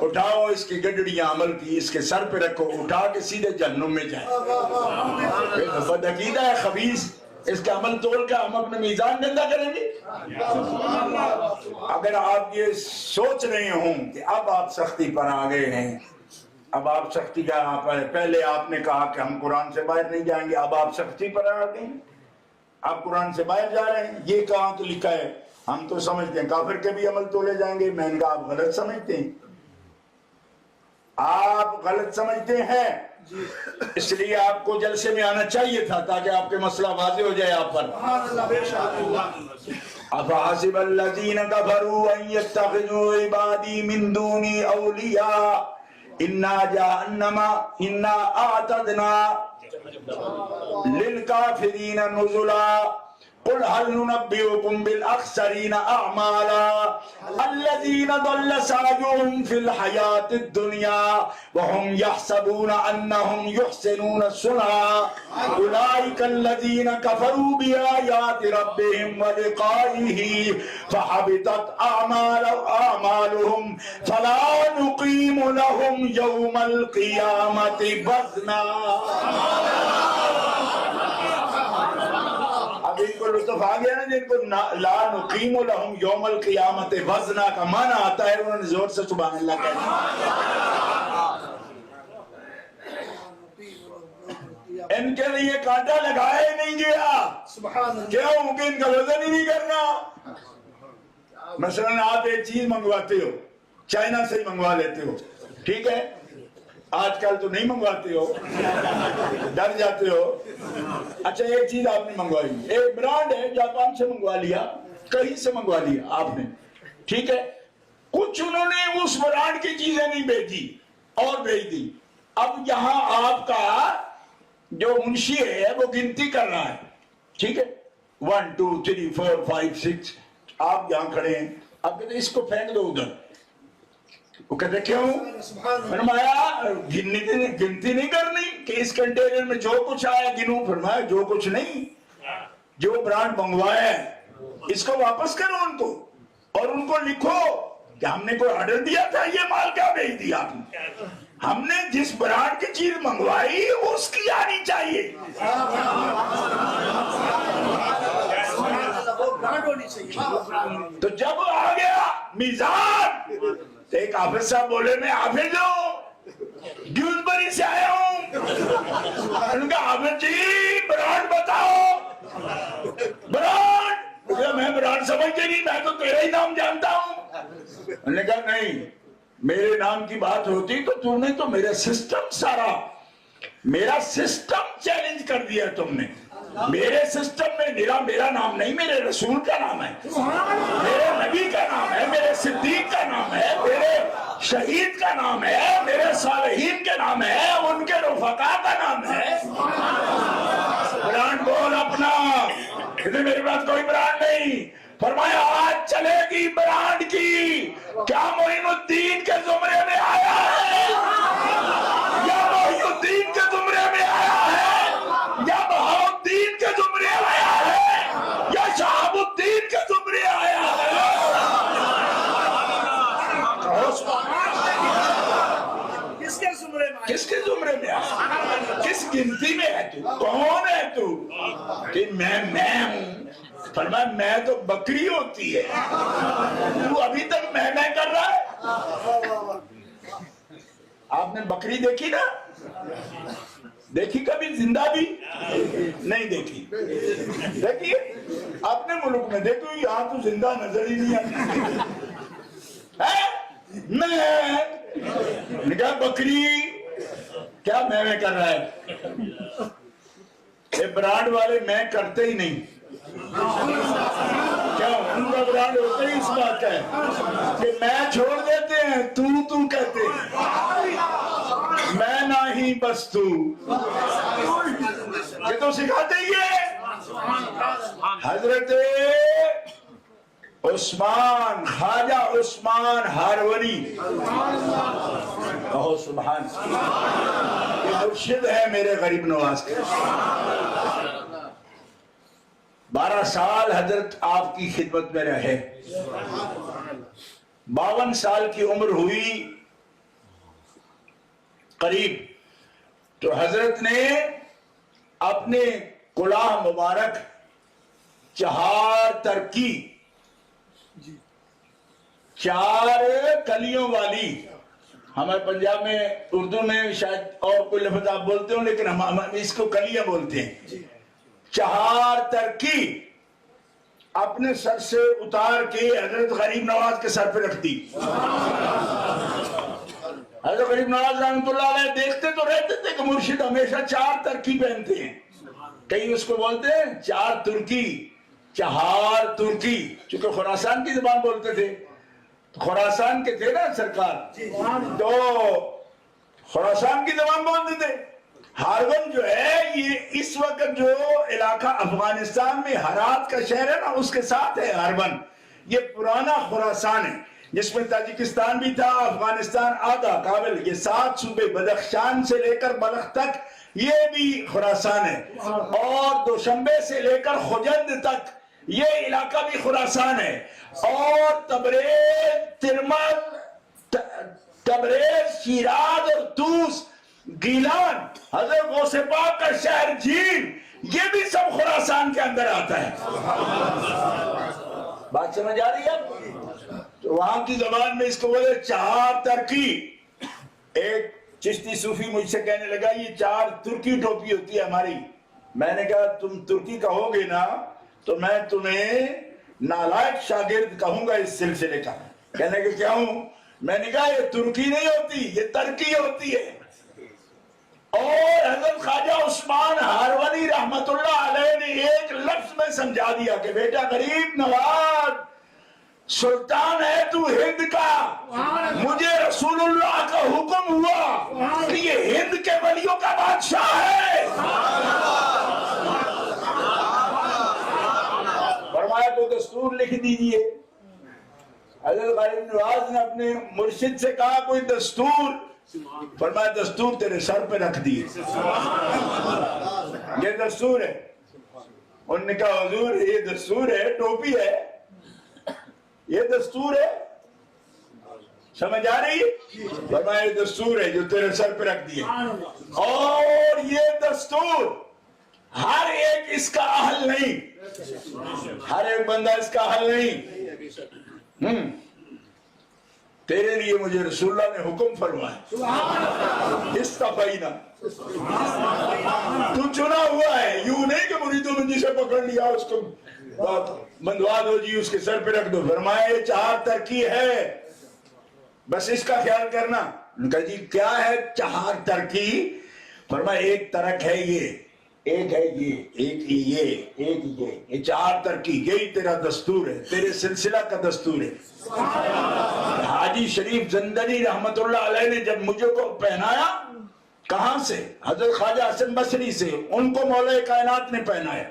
اٹھاؤ اس کی گڈڑیاں عمل کی، اس کے سر پہ رکھو، اٹھا کے سیدھے جہنم میں جائیں۔ بد عقیدہ ہے خبیث، اس کا عمل توڑ کر ہم اپنے میزان گندا کریں گے؟ اگر آپ یہ سوچ رہے ہوں کہ اب آپ سختی پر آ گئے ہیں، اب آپ سختی کا، پہلے آپ نے کہا کہ ہم قرآن سے باہر نہیں جائیں گے، اب آپ سختی پر آ گئے ہیں، آپ قرآن سے باہر جا رہے ہیں، یہ کہاں تو لکھا ہے؟ ہم تو سمجھتے ہیں کافر کے بھی عمل تولے جائیں گے۔ میں نے کہا آپ غلط سمجھتے ہیں، آپ غلط سمجھتے ہیں، اس لیے آپ کو جلسے میں آنا چاہیے تھا تاکہ آپ کے مسئلہ واضح ہو جائے آپ پر۔ افحسب الذین کفروا ان یتخذوا عبادی من دونی اولیاء انا جہنم انا اعتدنا للکافرین نزلا قل هل ننبئكم بالأخسرين أعمالا الذين ضل سعيهم في الحياة الدنيا وهم يحسبون أنهم يحسنون صنعا أولئك الذين كفروا بآيات ربهم ولقائه فحبطت أعمالهم فلا نقيم لهم يوم القيامة وزنا۔ ان کو لطف آ گیا نا، جن کو لا نقیم لہم یوم القیامت وزنا کا معنی آتا ہے، انہوں نے زور سے سبحان اللہ کہا۔ ان کے لیے کانٹا لگایا ہی نہیں گیا، کیوں کہ ان کا وزن ہی نہیں کرنا۔ مثلا آپ ایک چیز منگواتے ہو، چائنا سے ہی منگوا لیتے ہو، ٹھیک ہے، آج کل تو نہیں منگواتے ہو، ڈر جاتے ہو۔ اچھا ایک چیز آپ نے منگوائی، ایک برانڈ ہے جاپان سے منگوا لیا، کہیں سے منگوا لیا آپ نے، ٹھیک ہے، کچھ انہوں نے اس برانڈ کی چیزیں نہیں بھیجی اور بھیج دی۔ اب یہاں آپ کا جو منشی ہے وہ گنتی کر رہا ہے، ٹھیک ہے، 1 2 3 4 5 6، آپ یہاں کھڑے ہیں، آپ کہتے ہیں اس کو پھینک دو ادھر، وہ کہتے کیوں؟ فرمایا گنتی نہیں کرنی کہ اس کنٹینر میں جو کچھ آیا گنوں، فرمایا جو کچھ نہیں، جو برانڈ منگوایا ہے اس کو واپس کرو ان کو، اور ان کو لکھو کہ ہم نے کوئی آرڈر دیا تھا، یہ مال کیا بھیج دیا آپ نے، ہم نے جس برانڈ کی چیز منگوائی اس کی آنی چاہیے۔ تو جب آ گیا میزان، ایک حافظ صاحب بولے میں حافظ ہوں، ڈیوزبری سے آیا ہوں، ان کا حافظ جی برانڈ بتاؤ، برانڈ، میں برانڈ سمجھتے نہیں، میں تو تیرا ہی نام جانتا ہوں۔ انہوں نے کہا نہیں، میرے نام کی بات ہوتی تو نے تو میرا سسٹم سارا، میرا سسٹم چیلنج کر دیا تم نے، میرے سسٹم میں میرا نام نہیں، میرے رسول کا نام ہے، میرے نبی کا نام ہے، میرے صدیق کا نام ہے، میرے شہید کا نام ہے، میرے صالحین کے نام ہے، ان کے رفقا کا نام ہے۔ برانڈ بول اپنا، کہتے میرے پاس کوئی برانڈ نہیں۔ فرمایا آج چلے گی برانڈ کی، کیا معین الدین کے زمرے میں آیا ہے، یا معین الدین کے زمرے میں آیا ہے، یا بہاؤالدین کے زمرے میں آیا ہے، یا شہاب الدین کے زمرے آیا ہے۔ کس کے زمرے میں، کس کے زمرے میں آیا، کس گنتی میں ہے تو، کون ہے تو، کہ میں ہوں۔ فرمایا میں تو بکری ہوتی ہے، تو ابھی تک میں کر رہا ہے۔ آپ نے بکری دیکھی نا، دیکھی کبھی زندہ بھی نہیں دیکھی، دیکھیے اپنے ملک میں دیکھو، یہاں تو زندہ نظر ہی نہیں آتی، میں کہا بکری کیا میں کر رہا ہے، یہ برانڈ والے میں کرتے ہی نہیں، کیا ان کا برانڈ ہوتا ہی اس بات کا ہے کہ میں چھوڑ دیتے ہیں، تو کہتے ہیں، میں نہیں بس تو، یہ تو سکھاتے ہی ہے۔ حضرت عثمان، خواجہ عثمان ہارونی، کہو سبحان، یہ مرشد ہے میرے غریب نواز کے۔ 12 سال حضرت آپ کی خدمت میں رہے، 52 سال کی عمر ہوئی قریب، تو حضرت نے اپنے کلاه مبارک 4 ترکی، 4 کلیوں والی، ہمارے پنجاب میں اردو میں شاید اور کوئی لفظ آپ بولتے ہو، لیکن ہم اس کو کلیاں بولتے ہیں، 4 ترکی اپنے سر سے اتار کے حضرت غریب نواز کے سر پہ رکھ دی۔ حضرت غریب نواز رحمۃ اللہ علیہ دیکھتے تو رہتے تھے کہ مرشد ہمیشہ 4 ترکی پہنتے ہیں، کئی اس کو بولتے ہیں 4 ترکی، 4 ترکی، چونکہ خراسان کی زبان بولتے تھے، خراسان کے تھے نا سرکار، تو خراسان کی زبان بولتے تھے۔ ہارون جو ہے یہ اس وقت جو علاقہ افغانستان میں ہرات کا شہر ہے نا، اس کے ساتھ ہے ہارون، یہ پرانا خراسان ہے جس میں تاجکستان بھی تھا، افغانستان آدھا، کابل، یہ 7 صوبے بدخشان سے لے کر بلخ تک یہ بھی خراسان ہے، اور دوشنبے سے لے کر خجند تک یہ علاقہ بھی خراسان ہے، اور تبریز، شیراز اور توس، گیلان، حضرت غوث پاک کا شہر جھیل، یہ بھی سب خراسان کے اندر آتا ہے۔ بات سمجھ آ رہی ہے؟ تو وہاں کی زبان میں اس کو بولے 4 ترکی۔ ایک چشتی صوفی مجھ سے کہنے لگا یہ 4 ترکی ٹوپی ہوتی ہے ہماری، میں نے کہا تم ترکی کہو گے نا تو میں تمہیں نالائق شاگرد کہوں گا اس سلسلے کا۔ کہنے کہ کیا ہوں؟ میں نے کہا یہ ترکی نہیں ہوتی، یہ ترکی ہوتی ہے، اور حضرت خواجہ عثمان ہارونی رحمت اللہ علیہ نے ایک لفظ میں سمجھا دیا کہ بیٹا غریب نواز سلطان ہے تو ہند کا، مجھے رسول اللہ کا حکم ہوا کہ یہ ہند کے ولیوں کا بادشاہ ہے۔ فرمایا تو دستور لکھ دیجئے۔ حضرت غریب نواز نے اپنے مرشد سے کہا کوئی دستور؟ فرمایا دستور تیرے سر پہ رکھ دیے، یہ دستور ہے۔ انہوں نے کہا حضور یہ دستور ہے، ٹوپی ہے، یہ دستور ہے، سمجھ آ رہی ہے؟ فرمایا یہ دستور ہے جو تیرے سر پہ رکھ دیے، اور یہ دستور ہر ایک اس کا اہل نہیں، ہر ایک بندہ اس کا اہل نہیں۔ تیرے لیے مجھے رسول اللہ نے حکم فرمایا، استفینا، تو چنا ہوا ہے، یوں نہیں کہ مریدوں نے جسے پکڑ لیا اس کو مندوا دو جی اس کے سر پہ رکھ دو۔ فرمایا یہ 4 ترکی ہے، بس اس کا خیال کرنا۔ ان کا جی کیا ہے 4 ترکی؟ فرمایا ایک ترک ہے یہ، ایک ہے یہ، ایک یہ 4 ترکی، یہی تیرا دستور ہے، تیرے سلسلہ کا دستور ہے۔ حاجی شریف زندری رحمت اللہ علیہ نے جب مجھے کو پہنایا، کہاں سے؟ حضرت خواجہ حسن بصری سے، ان کو مولا کائنات نے پہنایا،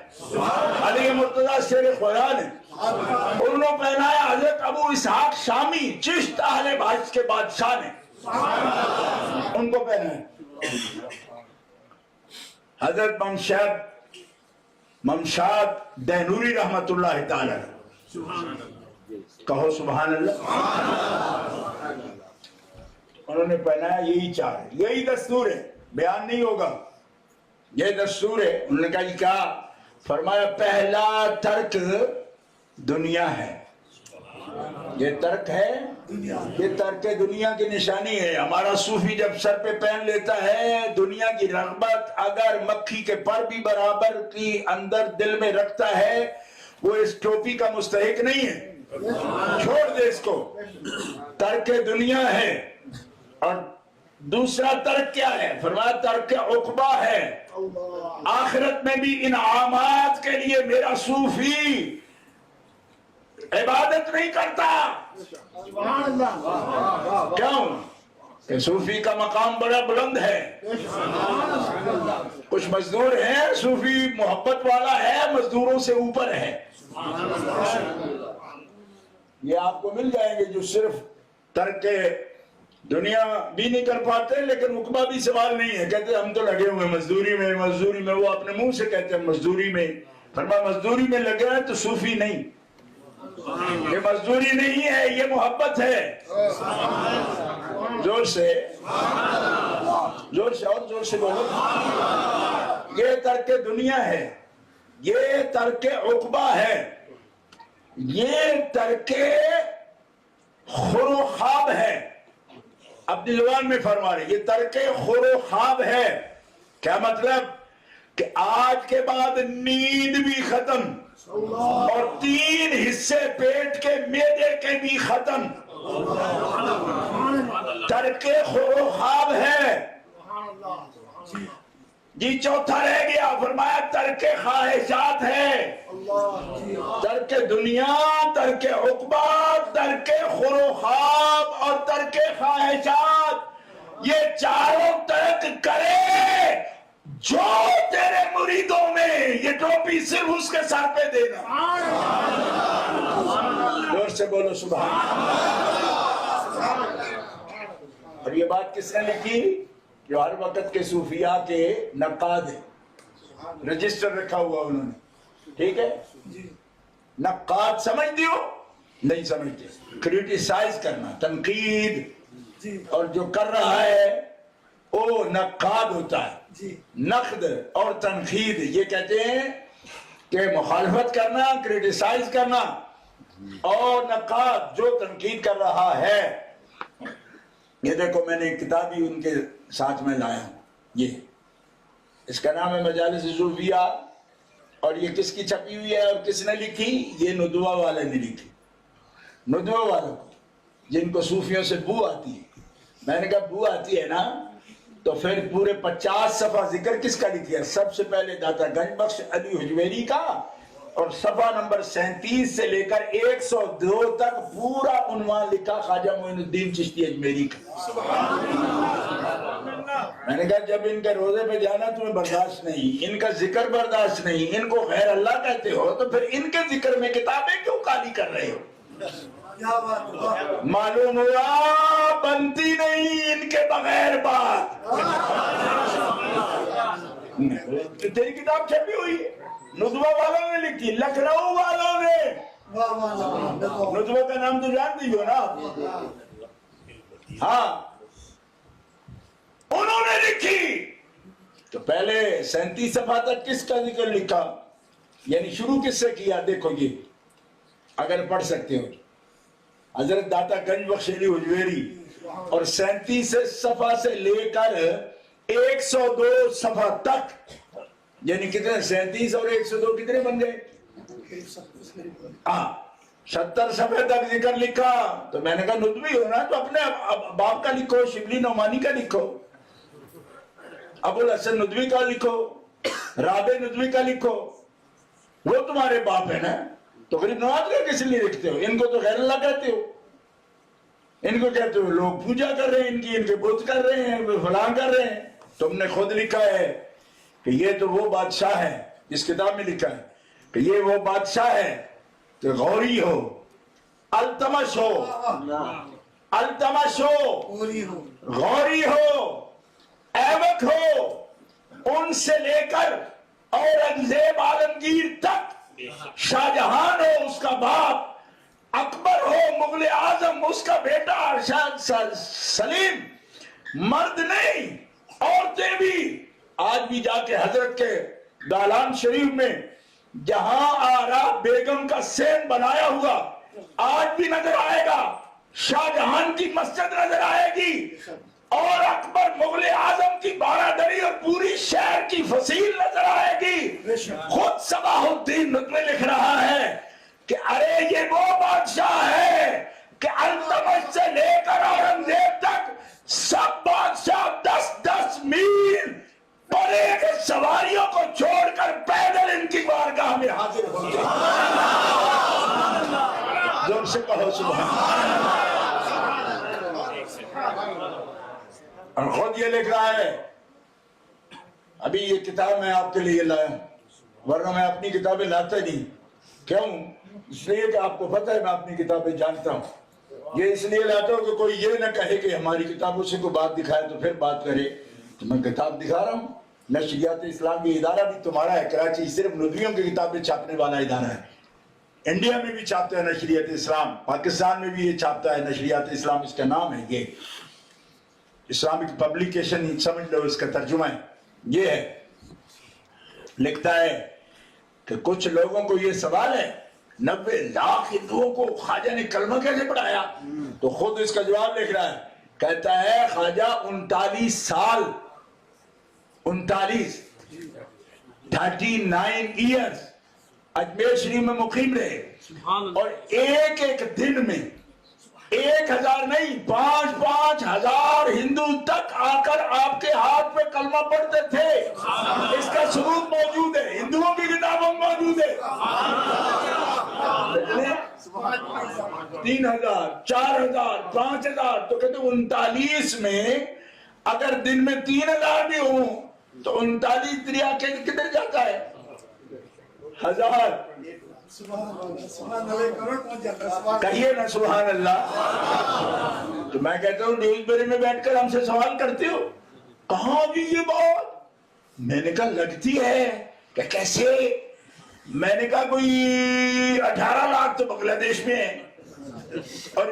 علی مرتضیٰ شیر خدا نے، انہوں نے پہنایا حضرت ابو اسحاق شامی چشت اہل بھاشت کے بادشاہ نے، ان کو پہنایا۔ حضرت ممشاد دہنوری رحمت اللہ تعالی، کہو سبحان اللہ، انہوں نے پہنایا یہی 4 ہے، یہی دستور ہے، بیان نہیں ہوگا، یہ دستور ہے۔ انہوں نے کہا یہ کیا؟ فرمایا پہلا ترک دنیا ہے، یہ ترک ہے، یہ ترک دنیا کی نشانی ہے۔ ہمارا صوفی جب سر پہ پہن لیتا ہے، دنیا کی رغبت اگر مکھی کے پر بھی برابر کی اندر دل میں رکھتا ہے، وہ اس ٹوپی کا مستحق نہیں ہے، چھوڑ دے اس کو۔ ترک دنیا ہے، اور دوسرا ترک کیا ہے؟ فرمایا ترک عقبہ ہے، آخرت میں بھی انعامات کے لیے میرا صوفی عبادت نہیں کرتا۔ کیوں؟ کہ صوفی کا مقام بڑا بلند ہے، کچھ مزدور ہیں، صوفی محبت والا ہے، مزدوروں سے اوپر ہے۔ یہ آپ کو مل جائیں گے جو صرف ترک دنیا بھی نہیں کر پاتے، لیکن عقبہ بھی سوال نہیں ہے، کہتے ہم تو لگے ہوئے مزدوری میں، وہ اپنے منہ سے کہتے ہیں مزدوری میں۔ فرمایا مزدوری میں لگے ہیں تو صوفی نہیں، یہ مزدوری نہیں ہے، یہ محبت ہے۔ زور سے اور زور سے بولو۔ یہ ترک دنیا ہے، یہ ترک عقبہ ہے، یہ ترک خور و خواب ہے۔ اپنی زبان میں فرما رہے، یہ ترک خور و خواب ہے۔ کیا مطلب؟ کہ آج کے بعد نیند بھی ختم، اور 3 حصے پیٹ کے معدے کے بھی ختم، ترک خور و خواب ہے۔ جی چوتھا رہ گیا، فرمایا ترک خواہشات ہے، ترک دنیا، ترک عقبہ، ترک خور و خواب اور ترک خواہشات، یہ چاروں ترک کرے جو تیرے مریدوں میں یہ ٹوپی صرف اس کے سر پہ دینا۔ زور سے بولو سبحان اللہ۔ اور یہ بات کس نے لکھی؟ جو ہر وقت کے صوفیاء کے نقاد ہیں، رجسٹر رکھا ہوا انہوں نے، ٹھیک ہے؟ نقاد سمجھ دیو؟ نہیں سمجھتے۔ کریٹیسائز کرنا، تنقید، اور جو کر رہا ہے وہ نقاد ہوتا ہے۔ نقد اور تنقید یہ کہتے ہیں کہ مخالفت کرنا، کریٹیسائز کرنا، اور نقاد جو تنقید کر رہا ہے۔ یہ دیکھو میں نے ایک کتاب ہی ان کے ساتھ میں لایا ہوں، یہ اس کا نام ہے مجالس صوفیہ، اور یہ کس کی چھپی ہوئی ہے اور کس نے لکھی؟ یہ ندوہ والے نے لکھی، ندوہ والوں کو، جن کو صوفیوں سے بو آتی ہے۔ میں نے کہا بو آتی ہے نا، تو پھر پورے 50 صفحہ ذکر کس کا لکھا؟ سب سے پہلے داتا گنج بخش علی حجویری کا، اور صفحہ نمبر 37 سے لے کر 102 تک پورا عنوان لکھا خواجہ معین الدین چشتی اجمیری کا۔ میں نے کہا جب ان کے روزے پہ جانا تمہیں برداشت نہیں، ان کا ذکر برداشت نہیں، ان کو غیر اللہ کہتے ہو، تو پھر ان کے ذکر میں کتابیں کیوں خالی کر رہے ہو؟ معلوم ہوا بنتی نہیں ان کے بغیر بات۔ تیری کتاب چھپی ہوئی ہے، ندوہ والوں نے لکھی، لکھنؤ والوں نے، ندوہ کا نام تو جانتی ہو نا؟ ہاں انہوں نے لکھی۔ تو پہلے 37 صفحہ تک کس کا ذکر لکھا؟ یعنی شروع کس سے کیا؟ دیکھو یہ اگر پڑھ سکتے ہو، حضرت داتا گنج بخش علی حجویری، اور 37 صفحہ سے لے کر 102 صفحہ تک، یعنی کتنے؟ 37 اور 102 کتنے بن گئے؟ 70 صفحے تک ذکر لکھا۔ تو میں نے کہا ندوی ہو نا تو اپنے باپ کا لکھو، شبلی نعمانی کا لکھو، ابو الحسن ندوی کا لکھو، رابع ندوی کا لکھو، وہ تمہارے باپ ہے نا۔ تو غریب نواز کا کس لیے لکھتے ہو؟ ان کو تو غیر اللہ کہتے ہو، ان کو کہتے ہو لوگ پوجا کر رہے ہیں، ان کے بت کر رہے ہیں، فلاں کر رہے ہیں۔ تم نے خود لکھا ہے کہ یہ تو وہ بادشاہ ہے، اس کتاب میں لکھا ہے کہ یہ وہ بادشاہ ہے کہ غوری ہو، التمش ہو، التمش ہو، غوری ہو، ایوک ہو، ان سے لے کر اورنگزیب عالمگیر تک، شاہ جہان ہو اس کا باپ، اکبر ہو، مغل اعظم اس کا بیٹا ارشاد سلیم، مرد نہیں عورتیں بھی۔ آج بھی جا کے حضرت کے دالان شریف میں جہاں آرا بیگم کا سین بنایا ہوا آج بھی نظر آئے گا، شاہ جہان کی مسجد نظر آئے گی، اور اکبر مغل اعظم کی بارادری اور پوری شہر کی فصیل نظر آئے گی۔ خود صباح الدین ندوی لکھ رہا ہے کہ ارے یہ وہ بادشاہ ہے کہ التمش سے لے کر اورنگزیب تک سب بادشاہ 10-10 میل پرے کے سواریوں کو چھوڑ کر پیدل ان کی بارگاہ میں حاضر ہوتے ہیں۔ زور سے کہو سبحان اللہ۔ اور خود یہ لکھ رہا ہے، ابھی یہ کتاب میں آپ کے لیے لایا، ورنہ میں اپنی کتابیں لاتا نہیں۔ کیوں؟ اس لیے کہ آپ کو پتہ ہے میں اپنی کتابیں جانتا ہوں۔ یہ اس لیے لاتا ہوں کہ کوئی یہ نہ کہے کہ ہماری کتابوں سے کوئی بات دکھائے تو پھر بات کرے۔ تو میں کتاب دکھا رہا ہوں۔ نشریات اسلام کی ادارہ بھی تمہارا ہے، کراچی صرف ندویوں کی کتابیں چھاپنے والا ادارہ ہے۔ انڈیا میں بھی چھاپتا ہے نشریات اسلام، پاکستان میں بھی یہ چھاپتا ہے نشریات اسلام، اس کا نام ہے، یہ اسلامک پبلیکیشن سمجھ لو، اس کا ترجمہ ہے یہ ہے۔ لکھتا ہے کہ کچھ لوگوں کو یہ سوال ہے 90 لاکھ ہندوؤں کو خواجہ نے کلمہ کیسے پڑھایا؟ تو خود اس کا جواب لکھ رہا ہے، کہتا ہے خواجہ 39 سال 39 ایئرز اجمیر شریف میں مقیم رہے، اور ایک ایک دن میں 1000 نہیں 5-5 ہزار ہندو تک آ کر آپ کے ہاتھ پہ کلمہ پڑھتے تھے۔ اس کا ثبوت موجود ہے، ہندوؤں کی کتابوں میں موجود ہے۔ 3000 4000 5000 تو کہتے 39 میں اگر دن میں 3000 بھی ہوں تو 39 دریا کے کدھر جاتا ہے؟ 1000۔ کہیے نا سبحان اللہ۔ تو میں کہتا ہوں ڈیوزبری میں بیٹھ کر ہم سے سوال کرتے ہو کہاں بھی یہ بات؟ میں نے کہا لگتی ہے کہ کیسے؟ میں نے کہا کوئی 18 لاکھ تو بنگلہ دیش میں ہے، اور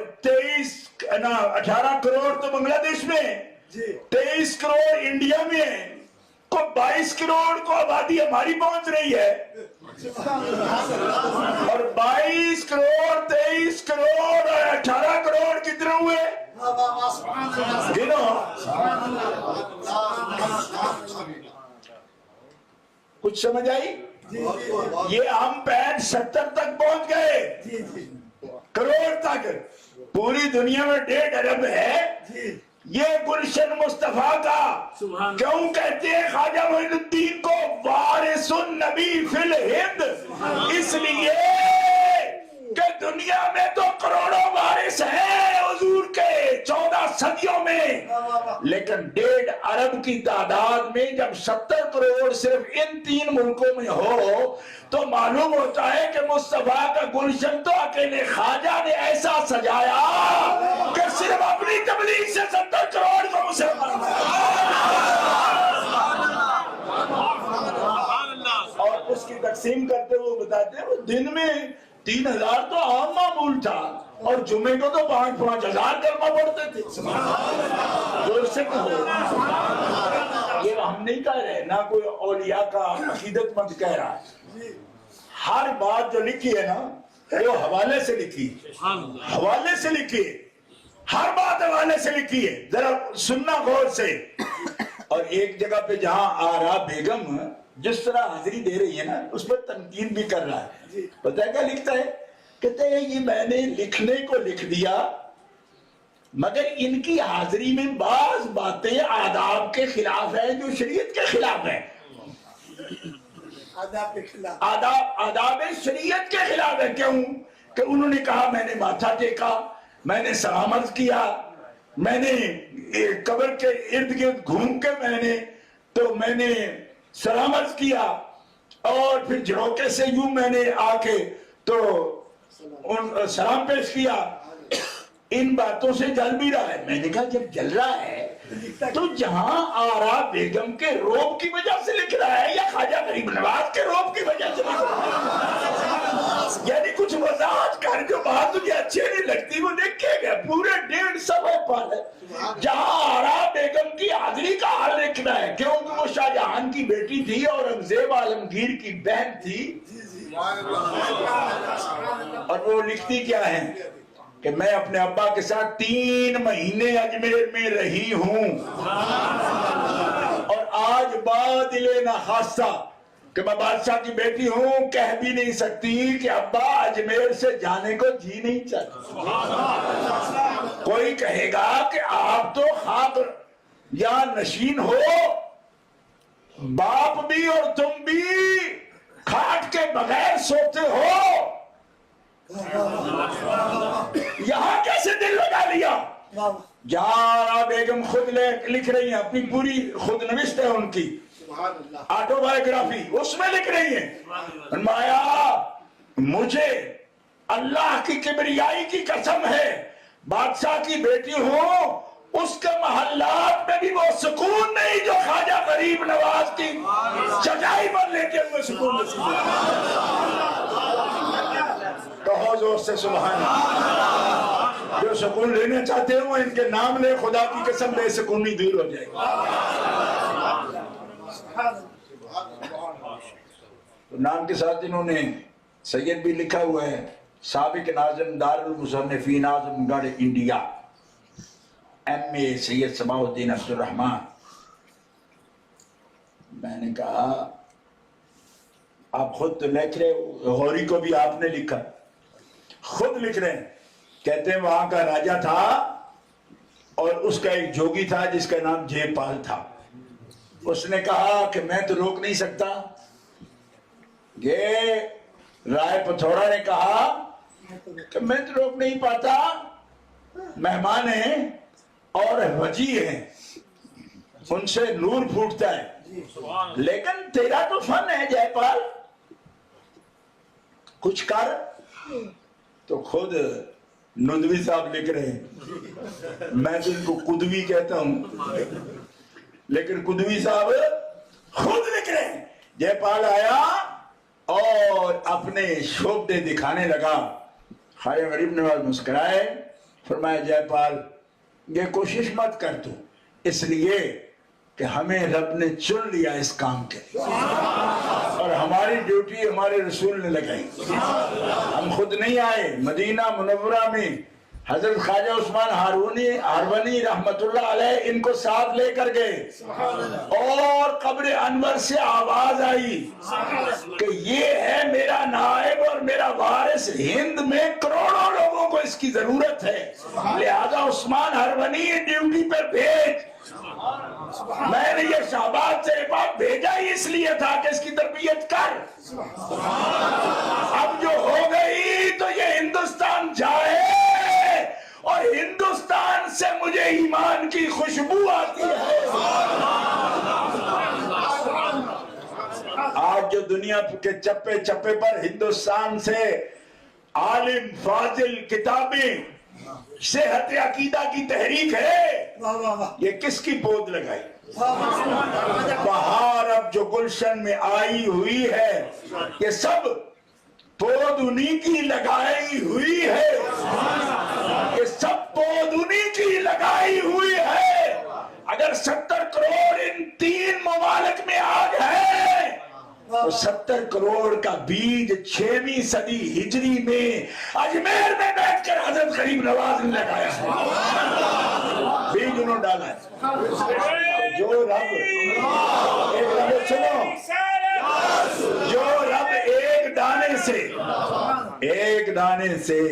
18 کروڑ تو بنگلہ دیش میں ہے، 23 کروڑ انڈیا میں ہے، کو 22 کروڑ کو آبادی ہماری پہنچ رہی ہے، اور 22 کروڑ 23 کروڑ اور 18 کروڑ کتنے ہوئے؟ گنو۔ کچھ سمجھ آئی؟ یہ ہم 70 تک پہنچ گئے، کروڑ تک۔ پوری دنیا میں 1.5 ارب ہے یہ گلشن مصطفیٰ کا کیوں کہتے ہیں خواجہ معین الدین کو وارث النبی فی الہند؟ اس لیے کہ دنیا میں تو کروڑوں وارث ہیں حضور کے 14 صدیوں میں، لیکن 1.5 ارب کی تعداد میں جب 70 کروڑ صرف ان 3 ملکوں میں ہو تو معلوم ہوتا ہے کہ مصطفیٰ کا گلشن تو اکیلے خواجہ نے ایسا سجایا کہ صرف اپنی تبلیغ سے 70 کروڑ کو مسلمان اور اس کی تقسیم کرتے ہوئے بتاتے ہیں وہ دن میں 3000 تو عام معمول تھا اور جمعے کو تو 5-5 ہزار کلمہ پڑھتے تھے۔ زور سے کہو، یہ ہم نہیں کہہ رہے، نہ کوئی اولیاء کا عقیدت مند کہہ رہا ہے۔ ہر بات جو لکھی ہے نا وہ حوالے سے لکھی ہے، حوالے سے لکھی ہے، ہر بات حوالے سے لکھی ہے، ذرا سننا غور سے۔ اور ایک جگہ پہ جہاں آرا بیگم جس طرح حاضری دے رہی ہے نا اس پر تنقید بھی کر رہا ہے، پتہ ہے کیا لکھتا ہے؟ کہتے ہیں یہ میں نے لکھنے کو لکھ دیا مگر ان کی حاضری میں بعض باتیں آداب کے خلاف ہیں جو شریعت کے خلاف ہیں، آداب شریعت کے خلاف ہے۔ کیوں کہ انہوں نے کہا میں نے ماتھا ٹیکا، میں نے سلام عرض کیا، میں نے قبر کے ارد گرد گھوم کے میں نے سلام عرض کیا اور پھر جھروکے سے یوں میں نے آ کے تو سلام پیش کیا۔ ان باتوں سے جل بھی رہا ہے۔ میں نے کہا جب جل رہا ہے تو جہاں آرا بیگم کے روب کی وجہ سے لکھ رہا ہے یا خواجہ غریب نواز کے روب کی وجہ سے لکھ رہا ہے؟ یعنی کچھ وضاحت کر، جو بات تجھے اچھی نہیں لگتی وہ لکھے گئے پورے 1.5 صفحے پر جہاں آرا بیگم کی حاضری کا حال لکھنا ہے، کیونکہ وہ شاہ جہان کی بیٹی تھی اور اورنگزیب عالمگیر کی بہن تھی۔ اور وہ لکھتی کیا ہے کہ میں اپنے ابا کے ساتھ 3 مہینے اجمیر میں رہی ہوں اور آج بادل نخاصہ کہ میں بادشاہ کی بیٹی ہوں کہہ بھی نہیں سکتی کہ ابا اجمیر سے جانے کو جی نہیں چاہتی۔ کوئی کہے گا کہ آپ تو خاک یا نشین ہو، باپ بھی اور تم بھی کھاٹ کے بغیر سوتے ہو، یہاں کیسے دل لگا لیا؟ جارا بیگم خود لکھ رہی ہیں، اپنی پوری خود نوشت ہے ان کی آٹو بایوگرافی، اس میں لکھ رہی ہیں فرمایا مجھے اللہ کی کبریائی کی قسم ہے بادشاہ کی بیٹی ہوں، اس کے محلات میں بھی وہ سکون نہیں جو خواجہ غریب نواز کی چٹائی پر لیتے ہوئے سکون نصیب ہے۔ کہو زور سے سبحان اللہ۔ جو سکون لینا چاہتے ہیں وہ ان کے نام لے، خدا کی قسم بے سکونی دور ہو جائے گی۔ تو نام کے ساتھ انہوں نے سید بھی لکھا ہوا ہے، سابق ناظم دار المصنفین اعظم گڑھ انڈیا ایم.اے سید صباح الدین عبد الرحمن۔ میں نے کہا آپ خود تو لکھ رہے ہو، غوری کو بھی آپ نے لکھا، خود لکھ رہے ہیں، کہتے ہیں وہاں کا راجہ تھا اور اس کا ایک جوگی تھا جس کا نام جے پال تھا۔ اس نے کہا کہ میں تو روک نہیں سکتا۔ یہ رائے پتھورا نے کہا کہ میں تو روک نہیں پاتا، مہمان ہیں اور وجی ہیں، ان سے نور پھوٹتا ہے، لیکن تیرا تو فن ہے جے پال، کچھ کر۔ تو خود ندوی صاحب لکھ رہے ہیں، میں تو ان کو قدوی کہتا ہوں، لیکن قدوی صاحب خود لکھ رہے ہیں جے پال آیا اور اپنے شوبدے دکھانے لگا۔ خواجہ غریب نواز مسکرائے، فرمایا جے پال یہ کوشش مت کر تو، اس لیے کہ ہمیں رب نے چن لیا اس کام کے اور ہماری ڈیوٹی ہمارے رسول نے لگائی، ہم خود نہیں آئے۔ مدینہ منورہ میں حضرت خواجہ عثمان ہارونی رحمت اللہ علیہ ان کو ساتھ لے کر گئے اور قبر انور سے آواز آئی کہ یہ ہے میرا نائب اور میرا وارث، ہند میں کروڑوں لوگوں کو اس کی ضرورت ہے، لہذا عثمان ہرونی ڈیوٹی پر بھیج۔ میں نے یہ شہباز سے بات بھیجا ہی اس لیے تھا کہ اس کی تربیت کر۔ اب جو ہو گئی تو یہ ہندوستان جائے، اور ہندوستان سے مجھے ایمان کی خوشبو آتی ہے۔ آج جو دنیا کے چپے چپے پر ہندوستان سے عالم فاضل کتابیں صحت عقیدہ کی تحریک ہے، یہ کس کی پود لگائی؟ بہار اب جو گلشن میں آئی ہوئی ہے، یہ سب پود انہی کی لگائی ہوئی ہے، یہ سب پود انہی کی لگائی ہوئی ہے۔ اگر 70 کروڑ ان 3 ممالک میں آ گئے تو 70 کروڑ کا بیج 6ویں صدی ہجری میں اجمیر میں بیٹھ کر حضرت غریب نواز نے لگایا ہے، بیج انہوں ڈالا ہے۔ جو رب ایک لفظ سنو، جو رب ایک دانے سے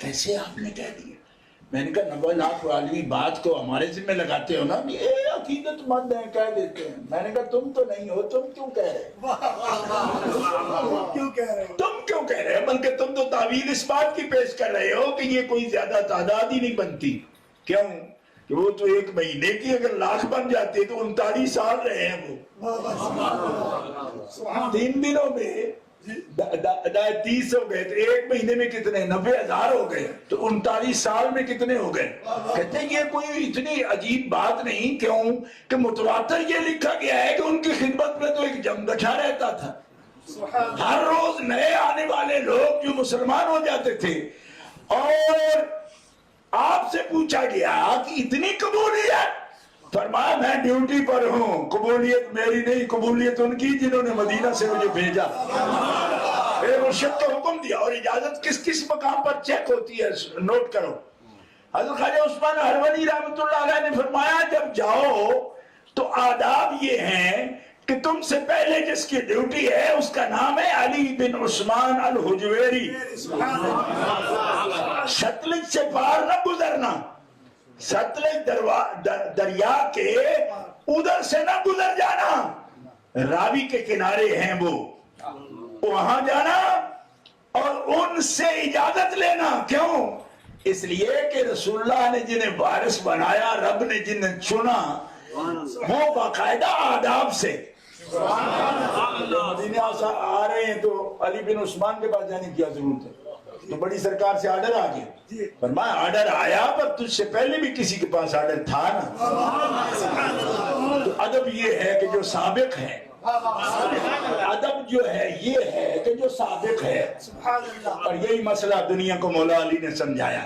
کیسے آپ نے کہہ دیا؟ میں نے کہا 90 لاکھ والی بات کو ہمارے ذمہ لگاتے ہو نا، یہ عقیدت مند ہیں کہہ دیتے ہیں۔ میں نے کہا تم تو نہیں ہو، تم کیوں کہہ رہے تم کیوں کہہ رہے ہو؟ بلکہ تم تو تعویل اس بات کی پیش کر رہے ہو کہ یہ کوئی زیادہ تعداد ہی نہیں بنتی۔ کیوں کہ وہ تو 1 مہینے کی اگر لاکھ بن جاتے تو 39 سال رہے ہیں وہ، 3 دنوں میں 30 ہو گئے تو 1 مہینے میں کتنے؟ 90,000 ہو گئے، تو 39 سال میں کتنے ہو گئے؟ کہتے ہیں یہ کوئی اتنی عجیب بات نہیں، کیوں کہ متواتر یہ لکھا گیا ہے کہ ان کی خدمت میں تو ایک جمگٹھا رہتا تھا، ہر روز نئے آنے والے لوگ جو مسلمان ہو جاتے تھے، اور آپ سے پوچھا گیا کہ اتنی قبولیت؟ فرمایا میں ڈیوٹی پر ہوں، قبولیت میری نہیں، قبولیت ان کی جنہوں نے مدینہ سے مجھے بھیجا، میرے مرشد کو حکم دیا۔ اور اجازت کس کس مقام پر چیک ہوتی ہے نوٹ کرو۔ حضرت خواجہ عثمان ہرونی رحمۃ اللہ علیہ نے فرمایا جب جاؤ تو آداب یہ ہیں کہ تم سے پہلے جس کی ڈیوٹی ہے اس کا نام ہے علی بن عثمان الحجویری، ستلج سے پار نہ گزرنا، ستلج دریا کے ادھر سے نہ گزر جانا، راوی کے کنارے ہیں وہ، وہاں جانا اور ان سے اجازت لینا۔ کیوں؟ اس لیے کہ رسول اللہ نے جنہیں وارث بنایا، رب نے جنہیں چنا، وہ باقاعدہ آداب سے مدینہ آ رہے ہیں تو علی بن عثمان کے پاس جانے کی کیا ضرورت ہے؟ تو بڑی سرکار سے آرڈر آ گیا، فرمایا آرڈر آیا پر تجھ سے پہلے بھی کسی کے پاس آرڈر تھا نا۔ تو ادب یہ ہے کہ جو سابق ہے، ادب جو ہے یہ ہے کہ جو سابق ہے، اور یہی مسئلہ دنیا کو مولا علی نے سمجھایا۔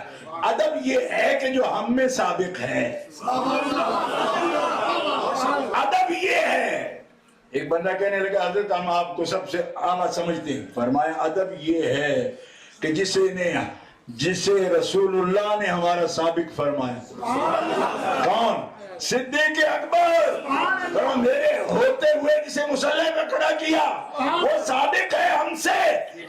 ادب یہ ہے کہ جو ہم میں سابق ہے، ادب یہ ہے۔ ایک بندہ کہنے لگا حضرت ہم آپ کو سب سے اعلیٰ سمجھتے ہیں، فرمایا ادب یہ ہے کہ جسے رسول اللہ نے ہمارا سابق فرمایا۔ کون؟ صدیق اکبر، میرے ہوتے ہوئے جسے مسلح میں کھڑا کیا وہ سابق ہے ہم سے،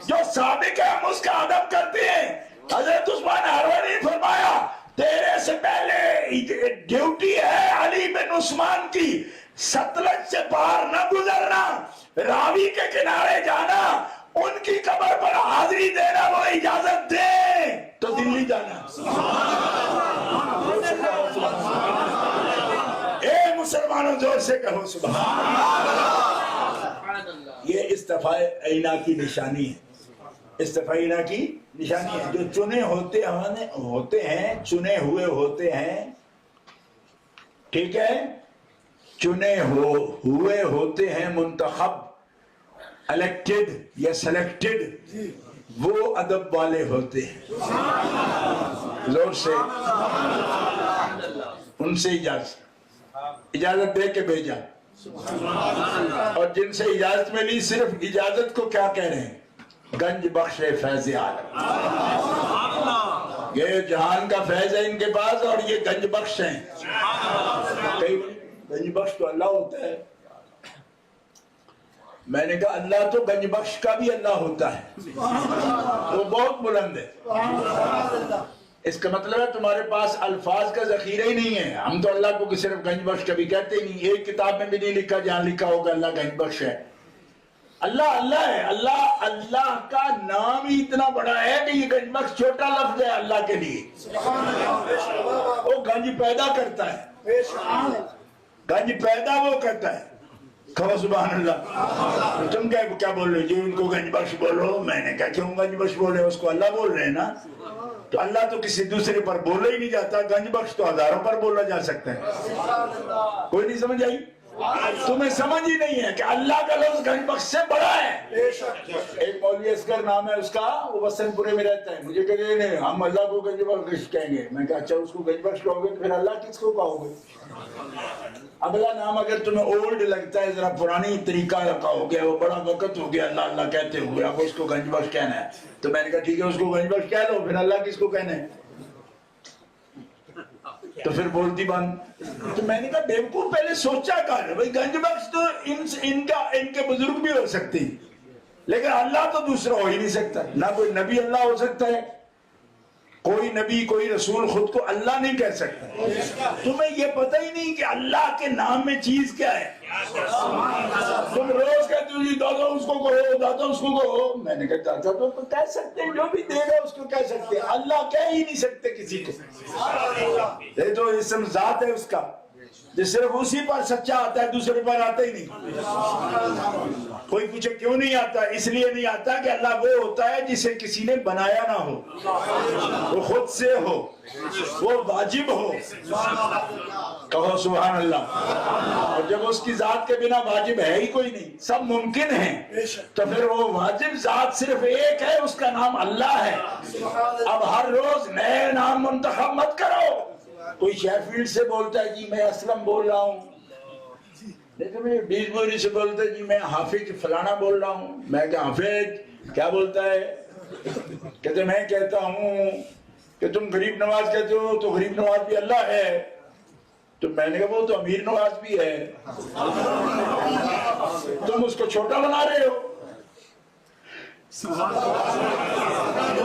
جو سابق ہے ہم اس کا ادب کرتے ہیں۔ حضرت عثمان ہرونی نے فرمایا تیرے سے پہلے ڈیوٹی ہے علی بن عثمان کی، ستلج سے پار نہ گزرنا، راوی کے کنارے جانا، ان کی قبر پر حاضری دینا، وہ اجازت دے تو دلی جانا۔ اے مسلمانوں زور سے کہو سبحان اللہ۔ یہ استفاء عینہ کی نشانی ہے، استفاء عینہ کی نشانی ہے۔ جو چنے ہوتے ہیں، چنے ہوئے ہوتے ہیں، ٹھیک ہے، چنے ہوئے ہوتے ہیں، منتخب، الیکٹڈ یا سلیکٹڈ، وہ ادب والے ہوتے ہیں۔ زور سے ان سے اجازت دے کے بھیجا، اور جن سے اجازت ملی صرف اجازت کو کیا کہہ رہے ہیں؟ گنج بخش فیض عالم۔ یہ جہان کا فیض ہے ان کے پاس اور یہ گنج بخش ہیں۔ گنج بخش تو اللہ ہوتا ہے۔ میں نے کہا اللہ تو گنج بخش کا بھی اللہ ہوتا ہے، وہ بہت بلند ہے۔ اس کا مطلب ہے تمہارے پاس الفاظ کا ذخیرہ ہی نہیں ہے۔ ہم تو اللہ کو صرف گنج بخش کبھی کہتے ہی نہیں، ایک کتاب میں بھی نہیں لکھا جہاں لکھا ہوگا اللہ گنج بخش ہے۔ اللہ اللہ ہے، اللہ کا نام ہی اتنا بڑا ہے کہ یہ گنج بخش چھوٹا لفظ ہے اللہ کے لیے۔ وہ گنج پیدا کرتا ہے، گنج پیدا وہ کرتا ہے۔ کہو سبحان اللہ۔ تم کیا بول رہے ہو جی ان کو گنج بخش بولو؟ میں نے کہا کیوں گنج بخش بول رہے ہو؟ اس کو اللہ بول رہے ہیں نا۔ تو اللہ تو کسی دوسرے پر بولا ہی نہیں جاتا، گنج بخش تو ہزاروں پر بولا جا سکتا ہے۔ کوئی نہیں سمجھ آئی؟ تمہیں سمجھ ہی نہیں ہے کہ اللہ کا لفظ گنج بخش سے بڑا ہے۔ ایک مولوی اصغر نام ہے اس کا، وہ وسن پورے میں رہتا ہے، مجھے کہتے ہیں ہم اللہ کو گنج بخش کہیں گے۔ میں کہا اچھا اس کو گنج بخش کہو گے تو پھر اللہ کس کو کہو گے؟ اگلا نام اگر تمہیں اولڈ لگتا ہے، ذرا پرانی طریقہ رکھا ہو گیا، وہ بڑا وقت ہو گیا اللہ اللہ کہتے ہوئے، اب اس کو گنج بخش کہنا ہے، تو میں نے کہا ٹھیک ہے اس کو گنج بخش کہہ لو، پھر اللہ کس کو کہنا ہے؟ تو پھر بولتی بند۔ تو میں نے کہا بیوقوف پہلے سوچا کر بھائی گنج بخش تو ان کے بزرگ بھی ہو سکتے ہیں، لیکن اللہ تو دوسرا ہو ہی نہیں سکتا۔ نہ کوئی نبی اللہ ہو سکتا ہے، کوئی نبی کوئی رسول خود کو اللہ نہیں کہہ سکتا۔ تمہیں یہ پتہ ہی نہیں کہ اللہ کے نام میں چیز کیا ہے۔ تم روز کہتے ہو جی دادا اس کو کہو، دادا اس کو کہو۔ میں نے کہا دادا تو کہہ سکتے ہیں، جو بھی دے گا اس کو کہہ سکتے ہیں، اللہ کہہ ہی نہیں سکتے کسی کو۔ یہ تو اسم ذات ہے اس کا، جو صرف اسی پر سچا آتا ہے، دوسرے پر آتا ہی نہیں۔ کوئی پوچھے کیوں نہیں آتا؟ اس لیے نہیں آتا کہ اللہ وہ ہوتا ہے جسے کسی نے بنایا نہ ہو، وہ خود سے ہو، وہ واجب ہو۔ کہو سبحان اللہ۔ اور جب اس کی ذات کے بنا واجب ہے ہی کوئی نہیں، سب ممکن ہیں، تو پھر وہ واجب ذات صرف ایک ہے، اس کا نام اللہ ہے۔ اب ہر روز نئے نام منتخب مت کرو۔ کوئی شیفیلڈ سے بولتا ہے جی میں اسلم بول رہا ہوں، لیکن میں بیسبوری سے بولتا ہے جی میں حافظ فلانا بول رہا ہوں۔ میں کہ حافظ کیا بولتا ہے؟ کہتے میں کہتا ہوں کہ تم غریب نواز کہتے ہو، تو غریب نواز بھی اللہ ہے۔ تو میں نے کہا وہ تو امیر نواز بھی ہے، تم اس کو چھوٹا بنا رہے ہو۔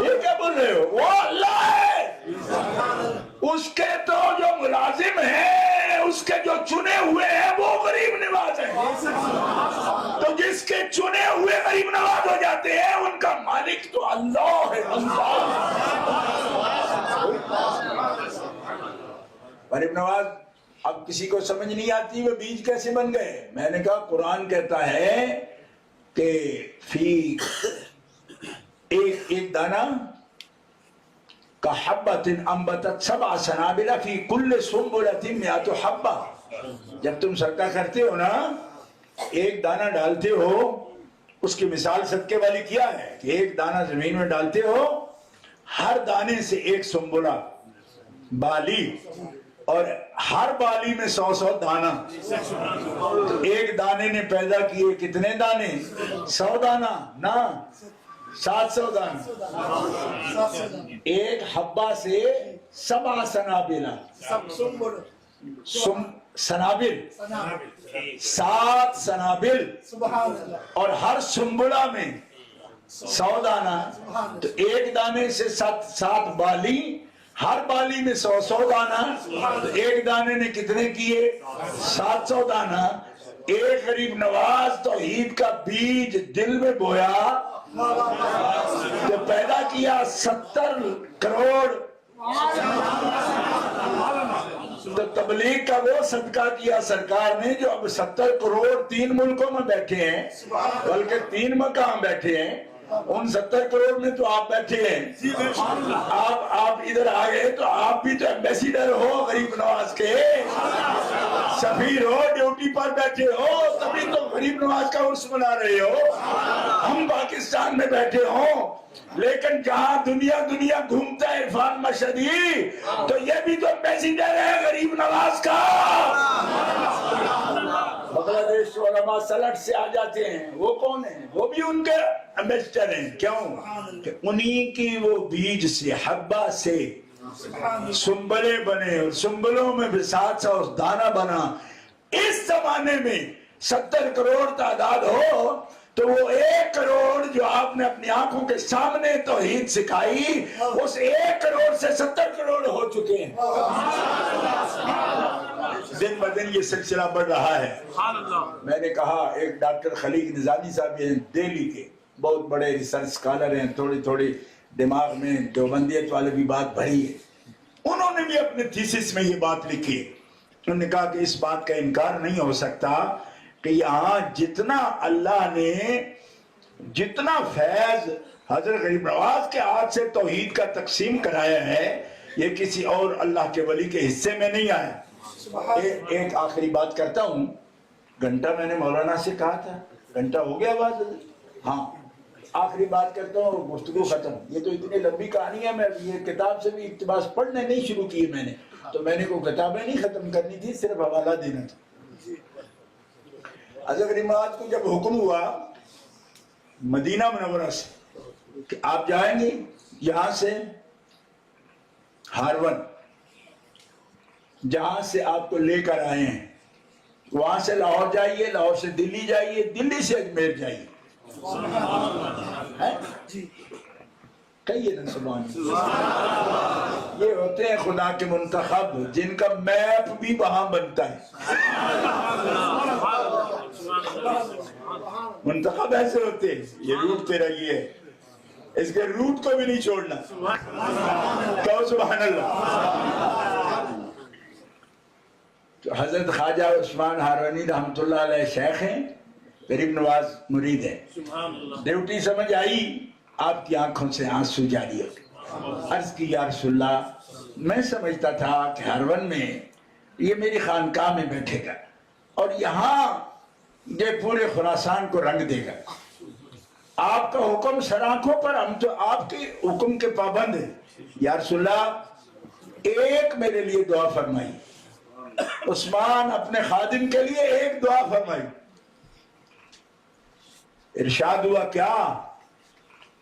یہ کیا بول رہے ہو؟ وہ اللہ ہے، اس کے تو جو ملازم ہیں، اس کے جو چنے ہوئے ہیں وہ غریب نواز ہیں۔ تو جس کے چنے ہوئے غریب نواز ہو جاتے ہیں ان کا مالک تو اللہ ہے۔ غریب نواز اب کسی کو سمجھ نہیں آتی وہ بیج کیسے بن گئے۔ میں نے کہا قرآن کہتا ہے کہ فی ایک دانہ کا حبۃ انبتت سبع سنابل فی کل سنبلۃ مئۃ حبہ۔ جب تم صدقہ کرتے ہو نا، ایک دانہ ڈالتے ہو، اس کی مثال صدقے والی کیا ہے کہ ایک دانہ زمین میں ڈالتے ہو، ہر دانے سے ایک سنبلہ بالی، اور ہر بالی میں 100 دانہ۔ ایک دانے نے پیدا کیے کتنے دانے؟ 100 دانہ نا، 700 دانہ۔ ایک حبہ سے 7 سنابل، سنابل 7 سنابل، اور ہر سنبلہ میں 100 دانہ۔ تو ایک دانے سے 7 بالی، ہر بالی میں 100 دانہ، تو ایک دانے نے کتنے کیے؟ 700 دانہ۔ ایک غریب نواز توحید کا بیج دل میں بویا تو پیدا کیا 70 کروڑ۔ تو تبلیغ کا وہ صدقہ کیا سرکار نے جو اب 70 کروڑ 3 ملکوں میں بیٹھے ہیں، بلکہ 3 مقام بیٹھے ہیں، ان 70 کروڑ میں تو آپ بیٹھے ہیں۔ آپ ادھر آ گئے تو آپ بھی تو ایمبیسیڈر ہو غریب نواز کے، سفیر ہو، ڈیوٹی پر بیٹھے ہو، تبھی تو غریب نواز کا عرس منا رہے ہو۔ ہم پاکستان میں بیٹھے ہوں، لیکن جہاں دنیا گھومتا ہے عرفان مشہدی، تو یہ بھی تو ایمبیسیڈر ہے غریب نواز کا۔ بنگلہ دیش علماء سلٹ سے آ جاتے ہیں، وہ کون ہیں؟ وہ بھی ان کے ایمبیسڈر ہیں۔ کیوں؟ کہ انہی کی وہ بیج سے، حبہ سے سنبلے بنے، اور سنبلوں میں بھی 700 دانہ بنا۔ اس زمانے میں 70 کروڑ تعداد ہو تو وہ 1 کروڑ جو آپ نے اپنی آنکھوں کے سامنے توحید سکھائی، اس 1 کروڑ سے 70 کروڑ ہو چکے ہیں۔ دن بدن یہ سلسلہ بڑھ رہا ہے۔ میں نے کہا ایک ڈاکٹر خلیق نظامی صاحب ہیں دہلی کے، بہت بڑے ریسرچ اسکالر ہیں، تھوڑی تھوڑی دماغ میں دیوبندیت والے بھی بات بھری ہے، انہوں نے بھی اپنے تھیسس میں یہ بات لکھی ہے۔ انہوں نے کہا کہ اس بات کا انکار نہیں ہو سکتا کہ یہاں جتنا اللہ نے جتنا فیض حضرت غریب نواز کے ہاتھ سے توحید کا تقسیم کرایا ہے، یہ کسی اور اللہ کے ولی کے حصے میں نہیں آیا۔ ایک آخری بات کرتا ہوں، گھنٹہ میں نے مولانا سے کہا تھا، گھنٹہ ہو گیا بات؟ ہاں، آخری بات کرتا ہوں اور گفتگو ختم۔ یہ تو اتنی لمبی کہانی ہے، میں یہ کتاب سے بھی اقتباس پڑھنے نہیں شروع کی میں نے، تو میں نے کوئی کتابیں نہیں ختم کرنی تھی، صرف حوالہ دینا تھا۔ حضرت غریب نواز کو جب حکم ہوا مدینہ منورہ سے کہ آپ جائیں گے یہاں سے ہارون، جہاں سے آپ کو لے کر آئے ہیں، وہاں سے لاہور جائیے، لاہور سے دلی جائیے، دلی سے اجمیر جائیے، کہیے نا سبحان اللہ۔ یہ ہوتے ہیں خدا کے منتخب جن کا میپ بھی وہاں بنتا ہے۔ منتخب ایسے ہوتے ہیں، یہ روٹ تیرا یہ ہے، اس کے روٹ کو بھی نہیں چھوڑنا۔ کہو سبحان اللہ۔ تو حضرت خواجہ عثمان ہارونی رحمت اللہ علیہ شیخ ہیں، غریب نواز مرید ہے۔ ڈیوٹی سمجھ آئی، آپ کی آنکھوں سے آنسو جاری ہو گئے۔ عرض کی یا رسول اللہ، میں سمجھتا تھا کہ ہارون میں یہ میری خانقاہ میں بیٹھے گا اور یہاں یہ پورے خراسان کو رنگ دے گا۔ آپ کا حکم سر آنکھوں پر، ہم تو آپ کے حکم کے پابند ہیں۔ یا رسول اللہ، ایک میرے لیے دعا فرمائی۔ عثمان اپنے خادم کے لیے ایک دعا فرمائی۔ ارشاد ہوا کیا؟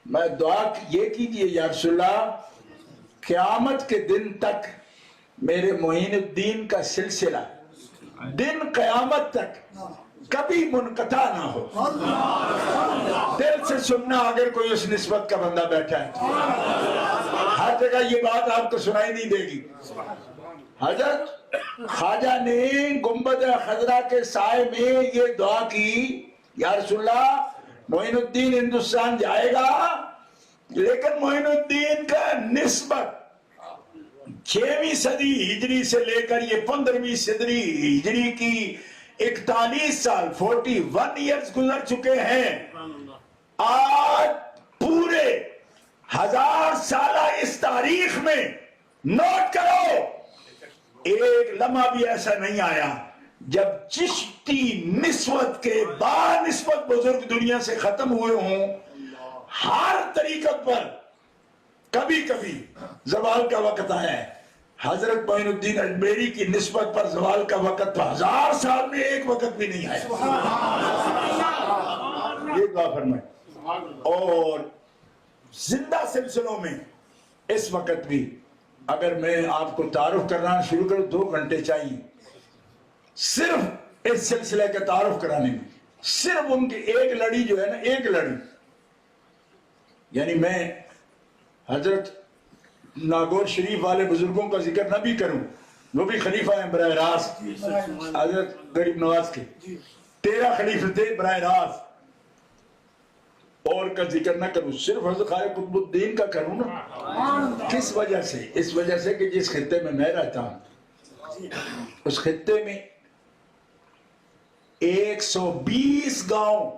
میں دعا یہ کیجئے یا رسول اللہ، قیامت کے دن تک میرے معین الدین کا سلسلہ دن قیامت تک کبھی منقطع نہ ہو۔ دل سے سننا اگر کوئی اس نسبت کا بندہ بیٹھا ہے، ہر جگہ یہ بات آپ کو سنائی نہیں دے گی۔ حضرت خواجہ نے گنبد خضرا کے سائے میں یہ دعا کی، یا رسول اللہ، معین الدین ہندوستان جائے گا، لیکن معین الدین کا نسبت 6ویں صدی ہجری سے لے کر یہ 15ویں صدی ہجری کی 41 سال 41 ایئرز گزر چکے ہیں۔ آج پورے 1000 سالہ اس تاریخ میں نوٹ کرو، ایک لمحہ بھی ایسا نہیں آیا جب چشتی نسبت کے بعد نسبت بزرگ دنیا سے ختم ہوئے ہوں۔ ہر طریقت پر کبھی کبھی زوال کا وقت آیا ہے۔ حضرت معین الدین اجمیری کی نسبت پر زوال کا وقت 1000 سال میں ایک وقت بھی نہیں آیا۔ یہ دعا فرمائے۔ اور زندہ سلسلوں میں اس وقت بھی اگر میں آپ کو تعارف کرنا شروع کروں 2 گھنٹے چاہیے صرف اس سلسلے کا تعارف کرانے میں۔ صرف ان کی ایک لڑی جو ہے نا، ایک لڑی، یعنی میں حضرت ناگور شریف والے بزرگوں کا ذکر نہ بھی کروں، وہ بھی خلیفہ ہیں براہ راست حضرت غریب نواز کے، 13 خلیفہ تھے براہ راست، اور کا ذکر نہ کروں، صرف حضرت خواجہ قطب الدین کا کروں نا۔ کس وجہ سے؟ اس وجہ سے کہ جس خطے میں میں رہتا ہوں اس خطے میں 120 گاؤں،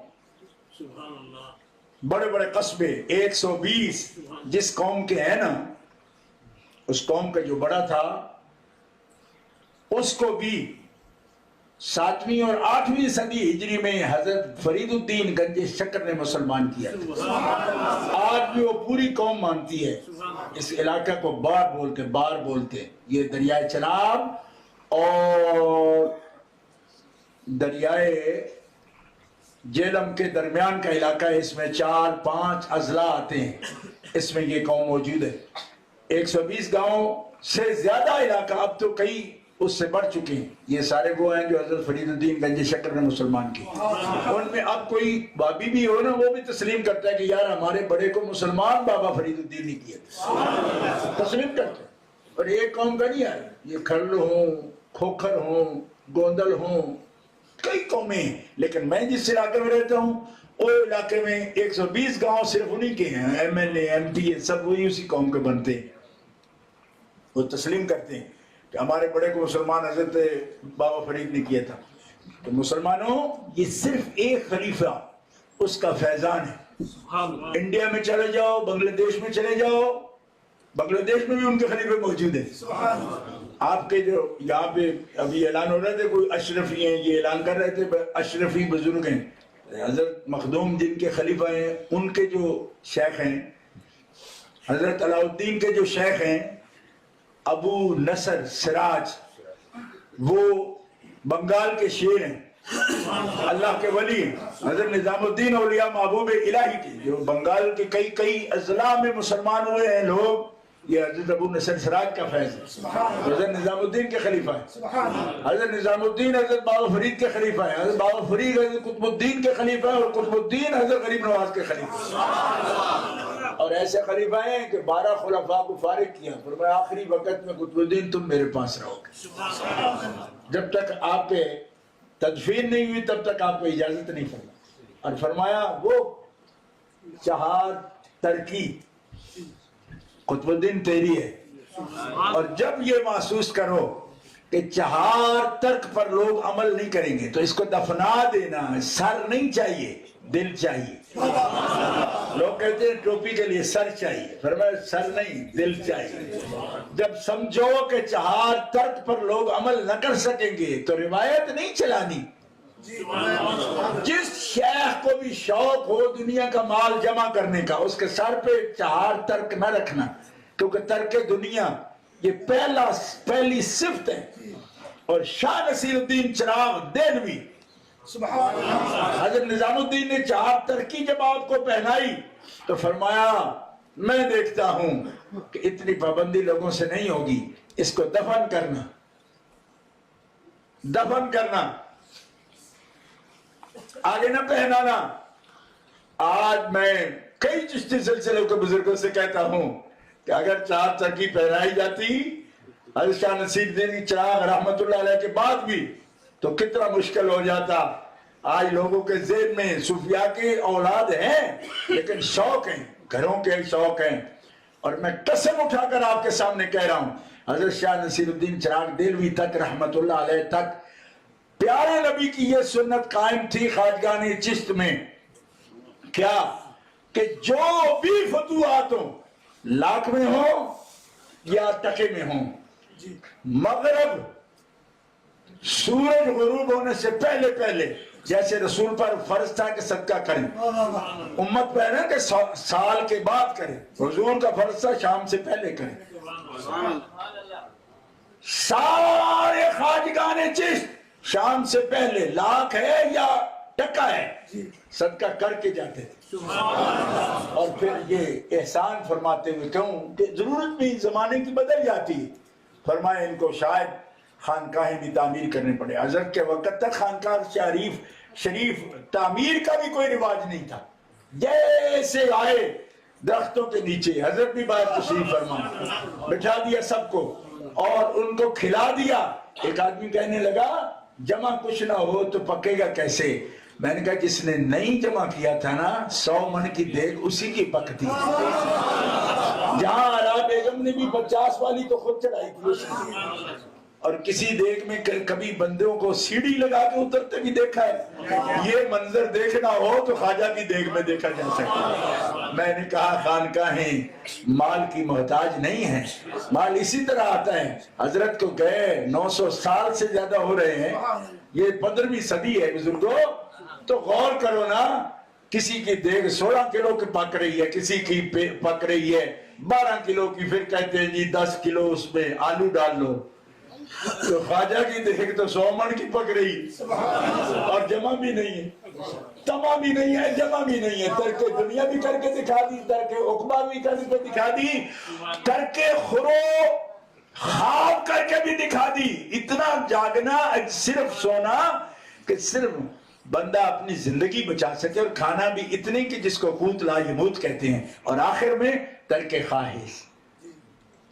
بڑے بڑے قصبے، 120 جس قوم کے ہیں نا، اس قوم کا جو بڑا تھا اس کو بھی 7ویں اور 8ویں صدی ہجری میں حضرت فرید الدین گنج شکر نے مسلمان کیا تھا۔ آج بھی وہ پوری قوم مانتی ہے، اس علاقہ کو بار بولتے، یہ دریائے چناب اور دریائے جیلم کے درمیان کا علاقہ ہے، اس میں 4-5 اضلاع آتے ہیں، اس میں یہ قوم موجود ہے۔ 120 گاؤں سے زیادہ علاقہ، اب تو کئی اس سے بڑھ چکے ہیں. یہ سارے وہ ہیں جو حضرت فرید الدین گنج شکر نے مسلمان کی. ان میں اب کوئی بابی بھی ہو نا وہ بھی تسلیم کرتا ہے کہ یار ہمارے بڑے کو مسلمان بابا فرید الدین نے کیا تھا. تسلیم کرتا ہے. اور ایک قوم کا نہیں یار, یہ کھرل ہوں, کھوکھر ہوں, گوندل ہوں, کئی قومیں ہیں. لیکن میں جس علاقے میں رہتا ہوں وہ علاقے میں 120 گاؤں صرف انہی کے ہیں. M L A, M P سب وہی اسی قوم کے بنتے ہیں. وہ تسلیم کرتے ہیں کہ ہمارے بڑے کو مسلمان حضرت بابا فرید نے کیا تھا. تو مسلمانوں یہ صرف ایک خلیفہ اس کا فیضان ہے. انڈیا میں چلے جاؤ, بنگلہ دیش میں چلے جاؤ, بنگلہ دیش میں بھی ان کے خلیفے موجود ہیں. آپ کے جو یہاں پہ ابھی اعلان ہو رہے تھے کوئی اشرفی ہیں, یہ اعلان کر رہے تھے اشرفی بزرگ ہیں. حضرت مخدوم جن کے خلیفہ ہیں ان کے جو شیخ ہیں, حضرت علاء الدین کے جو شیخ ہیں ابو نصر سراج, وہ بنگال کے شیر ہیں, اللہ کے ولی ہیں. حضرت نظام الدین اولیاء محبوب الہی کے جو بنگال کے کئی اضلاع میں مسلمان ہوئے ہیں لوگ, یہ حضرت ابو نصر سراج کا فیض ہے. حضرت نظام الدین کے خلیفہ ہیں. حضرت نظام الدین حضرت بابا فرید کے خلیفہ ہیں. حضرت بابا فرید حضرت قطب الدین کے خلیفہ ہیں, اور قطب الدین حضرت غریب نواز کے خلیفہ ہیں. اور ایسے خلیفہ ہیں کہ 12 خلفاء کو فارغ کیا, فرمایا آخری وقت میں قطب الدین تم میرے پاس رہو گے. جب تک آپ پہ تدفین نہیں ہوئی تب تک آپ کو اجازت نہیں فرمایا. اور فرمایا وہ چہار ترکی قطب الدین تیری ہے. اور جب یہ محسوس کرو کہ چہار ترک پر لوگ عمل نہیں کریں گے تو اس کو دفنا دینا. سر نہیں چاہیے, دل چاہیے. لوگ کہتے ہیں ٹوپی کے لیے سر چاہیے, فرمایا سر نہیں دل چاہیے. جب سمجھو کہ چہار ترک پر لوگ عمل نہ کر سکیں گے تو روایت نہیں چلانی. جس شیخ کو بھی شوق ہو دنیا کا مال جمع کرنے کا, اس کے سر پہ چہار ترک نہ رکھنا, کیونکہ ترک دنیا یہ پہلی صفت ہے. اور شاہ نصیر الدین چراغ دہلوی حضرت نظام الدین نے چہار ترکی جب آپ کو پہنائی تو فرمایا میں دیکھتا ہوں کہ اتنی پابندی لوگوں سے نہیں ہوگی, اس کو دفن کرنا, آگے نہ پہنانا. آج میں کئی چشتی سلسلوں کے بزرگوں سے کہتا ہوں کہ اگر چہار ترکی پہنائی جاتی حضرت شاہ نصیر الدین چراغ رحمت اللہ علیہ کے بعد بھی تو کتنا مشکل ہو جاتا. آج لوگوں کے ذہن میں صوفیاء کے اولاد ہیں لیکن شوق ہیں, گھروں کے شوق ہیں. اور میں قسم اٹھا کر آپ کے سامنے کہہ رہا ہوں حضرت شاہ نصیر الدین چراغ دہلوی تک رحمت اللہ علیہ تک پیارے نبی کی یہ سنت قائم تھی خواجگان چشت میں, کیا کہ جو بھی فتوحات ہوں لاکھ میں ہوں یا ٹکے میں ہوں, مغرب سورج غروب ہونے سے پہلے جیسے رسول پر فرض تھا کہ صدقہ کریں, امت پہ ہے کہ سال کے بعد کریں, حضور کا فرض تھا شام سے پہلے کریں. سارے خواجگان چشت شام سے پہلے لاکھ ہے یا ٹکا ہے صدقہ کر کے جاتے تھے. اور پھر یہ احسان فرماتے ہوئے کہوں کہ ضرورت بھی زمانے کی بدل جاتی ہے, فرمائے ان کو شاید خانقاہیں بھی تعمیر کرنے پڑے. حضرت کے وقت تک خانقاہ شریف تعمیر کا بھی کوئی رواج نہیں تھا. جیسے آئے درختوں کے نیچے حضرت بھی باہر تشریف فرما, بٹھا دیا سب کو اور ان کو کھلا دیا. ایک آدمی کہنے لگا جمع کچھ نہ ہو تو پکے گا کیسے؟ میں نے کہا جس نے نہیں جمع کیا تھا نا 100 من کی دیگ اسی کی پکتی. جہاں آرا بیگم نے بھی 50 والی تو خود چڑھائی تھی اس نے, اور کسی دیگ میں کبھی بندوں کو سیڑھی لگا کے اترتے بھی دیکھا ہے. یہ منظر دیکھنا ہو تو خواجہ کی دیگ میں دیکھا جا سکتا. میں نے کہا خانقاہیں مال کی محتاج نہیں ہیں, مال اسی طرح آتا ہے. حضرت کو گئے 900 سال سے زیادہ ہو رہے ہیں, یہ 15ویں صدی ہے بزرگوں. تو غور کرو نا, کسی کی دیگ 16 کلو کی پک رہی ہے, کسی کی پک رہی ہے 12 کلو کی, پھر کہتے ہیں جی 10 کلو اس میں آلو ڈال لو. تو خواجہ کی دیکھ تو 100 من کی پک رہی, اور جمع بھی نہیں ہے, تمام بھی نہیں ہے, جمع بھی نہیں ہے. ترک دنیا بھی کر کے دکھا دی, ترک عقبہ بھی کر کے دکھا دی, ترک خرو خواب کر کے بھی دکھا دی. اتنا جاگنا, صرف سونا کہ صرف بندہ اپنی زندگی بچا سکے, اور کھانا بھی اتنے کہ جس کو قوت لا یموت کہتے ہیں, اور آخر میں ترک خواہش,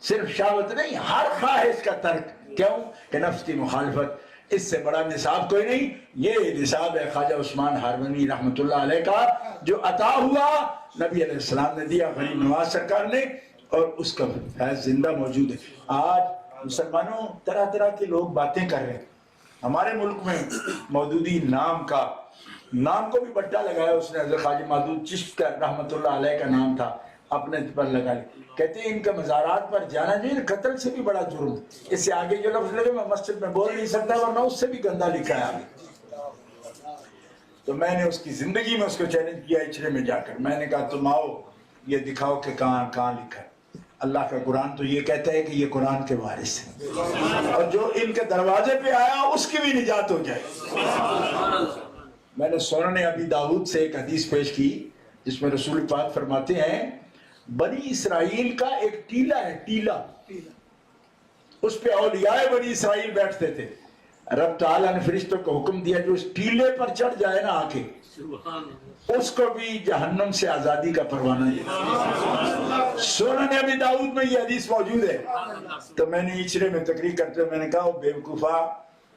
صرف شہوت نہیں, ہر خواہش کا ترک. کیوں کہ نفس کی مخالفت. اس سے بڑا نصاب کوئی نہیں. یہ نصاب ہے خواجہ عثمان ہارونی رحمۃ اللہ علیہ کا, جو عطا ہوا نبی علیہ السلام نے دیا, غریب نواز سرکار نے, اور اس کا فیض زندہ موجود ہے. آج مسلمانوں طرح طرح کے لوگ باتیں کر رہے ہیں. ہمارے ملک میں مودودی نام کو بھی بٹا لگایا اس نے. حضرت خواجہ مودود چشت کا رحمۃ اللہ علیہ کا نام تھا, اپنے پر لگا لیا. کہتے ہیں ان کے مزارات پر جانا جو ہے قتل سے بھی بڑا جرم. اس سے آگے جو لفظ لگے میں مسجد میں بول نہیں سکتا, ورنہ اس سے بھی گندا لکھا ہے آگے. تو میں نے اس کی زندگی میں اس کو چیلنج کیا اچھرے میں جا کر. میں نے کہا تم آؤ یہ دکھاؤ کہ کہاں لکھا ہے. اللہ کا قرآن تو یہ کہتا ہے کہ یہ قرآن کے وارث ہیں, اور جو ان کے دروازے پہ آیا اس کی بھی نجات ہو جائے. میں نے سنن ابی داؤد سے ایک حدیث پیش کی جس میں رسول پاک فرماتے ہیں بنی اسرائیل کا ایک ٹیلا ہے, ٹیلا, اس پہ اولیاء بنی اسرائیل بیٹھتے تھے. رب تعالیٰ نے فرشتوں کو حکم دیا جو اس ٹیلے پر چڑھ جائے نا آ کے, اس کو بھی جہنم سے آزادی کا پروانہ ہے. سنن ابی داؤد میں یہ حدیث موجود ہے. تو میں نے اچھرے میں تقریر کرتے ہوئے میں نے کہا بے وقوفا,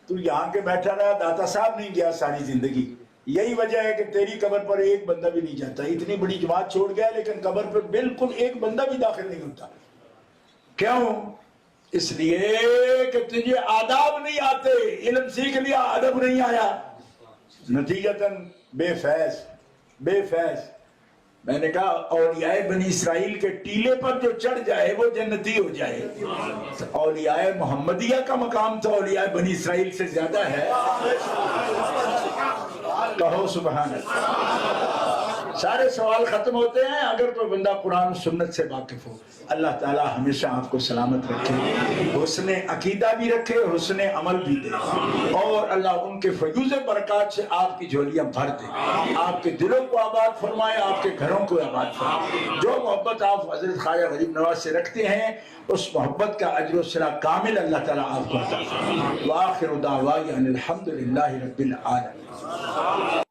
تو یہاں کے بیٹھا رہا, داتا صاحب نہیں گیا ساری زندگی. یہی وجہ ہے کہ تیری قبر پر ایک بندہ بھی نہیں جاتا. اتنی بڑی جماعت چھوڑ گیا لیکن قبر پر بالکل ایک بندہ بھی داخل نہیں ہوتا. کیوں؟ اس لیے کہ تجھے آداب نہیں آتے, علم سیکھ لیا ادب نہیں آیا, نتیجتاً بے فیض. میں نے کہا اولیاء بنی اسرائیل کے ٹیلے پر جو چڑھ جائے وہ جنتی ہو جائے. اولیاء محمدیہ کا مقام تو اولیاء بنی اسرائیل سے زیادہ ہے. کہو سبحان اللہ. سارے سوال ختم ہوتے ہیں اگر کوئی بندہ قرآن و سنت سے واقف ہو. اللہ تعالی ہمیشہ آپ کو سلامت رکھے, حسن عقیدہ بھی رکھے, حسن عمل بھی دے, اور اللہ ان کے فیوز برکات سے آپ کی جھولیاں بھر دے, آپ کے دلوں کو آباد فرمائے, آپ کے گھروں کو آباد فرمائے. جو محبت آپ حضرت خواجہ غریب نواز سے رکھتے ہیں اس محبت کا اجر و صلہ کامل اللہ تعالی آپ کو عطا فرمائے. وآخر دعوانا ان الحمد للہ رب العالمین.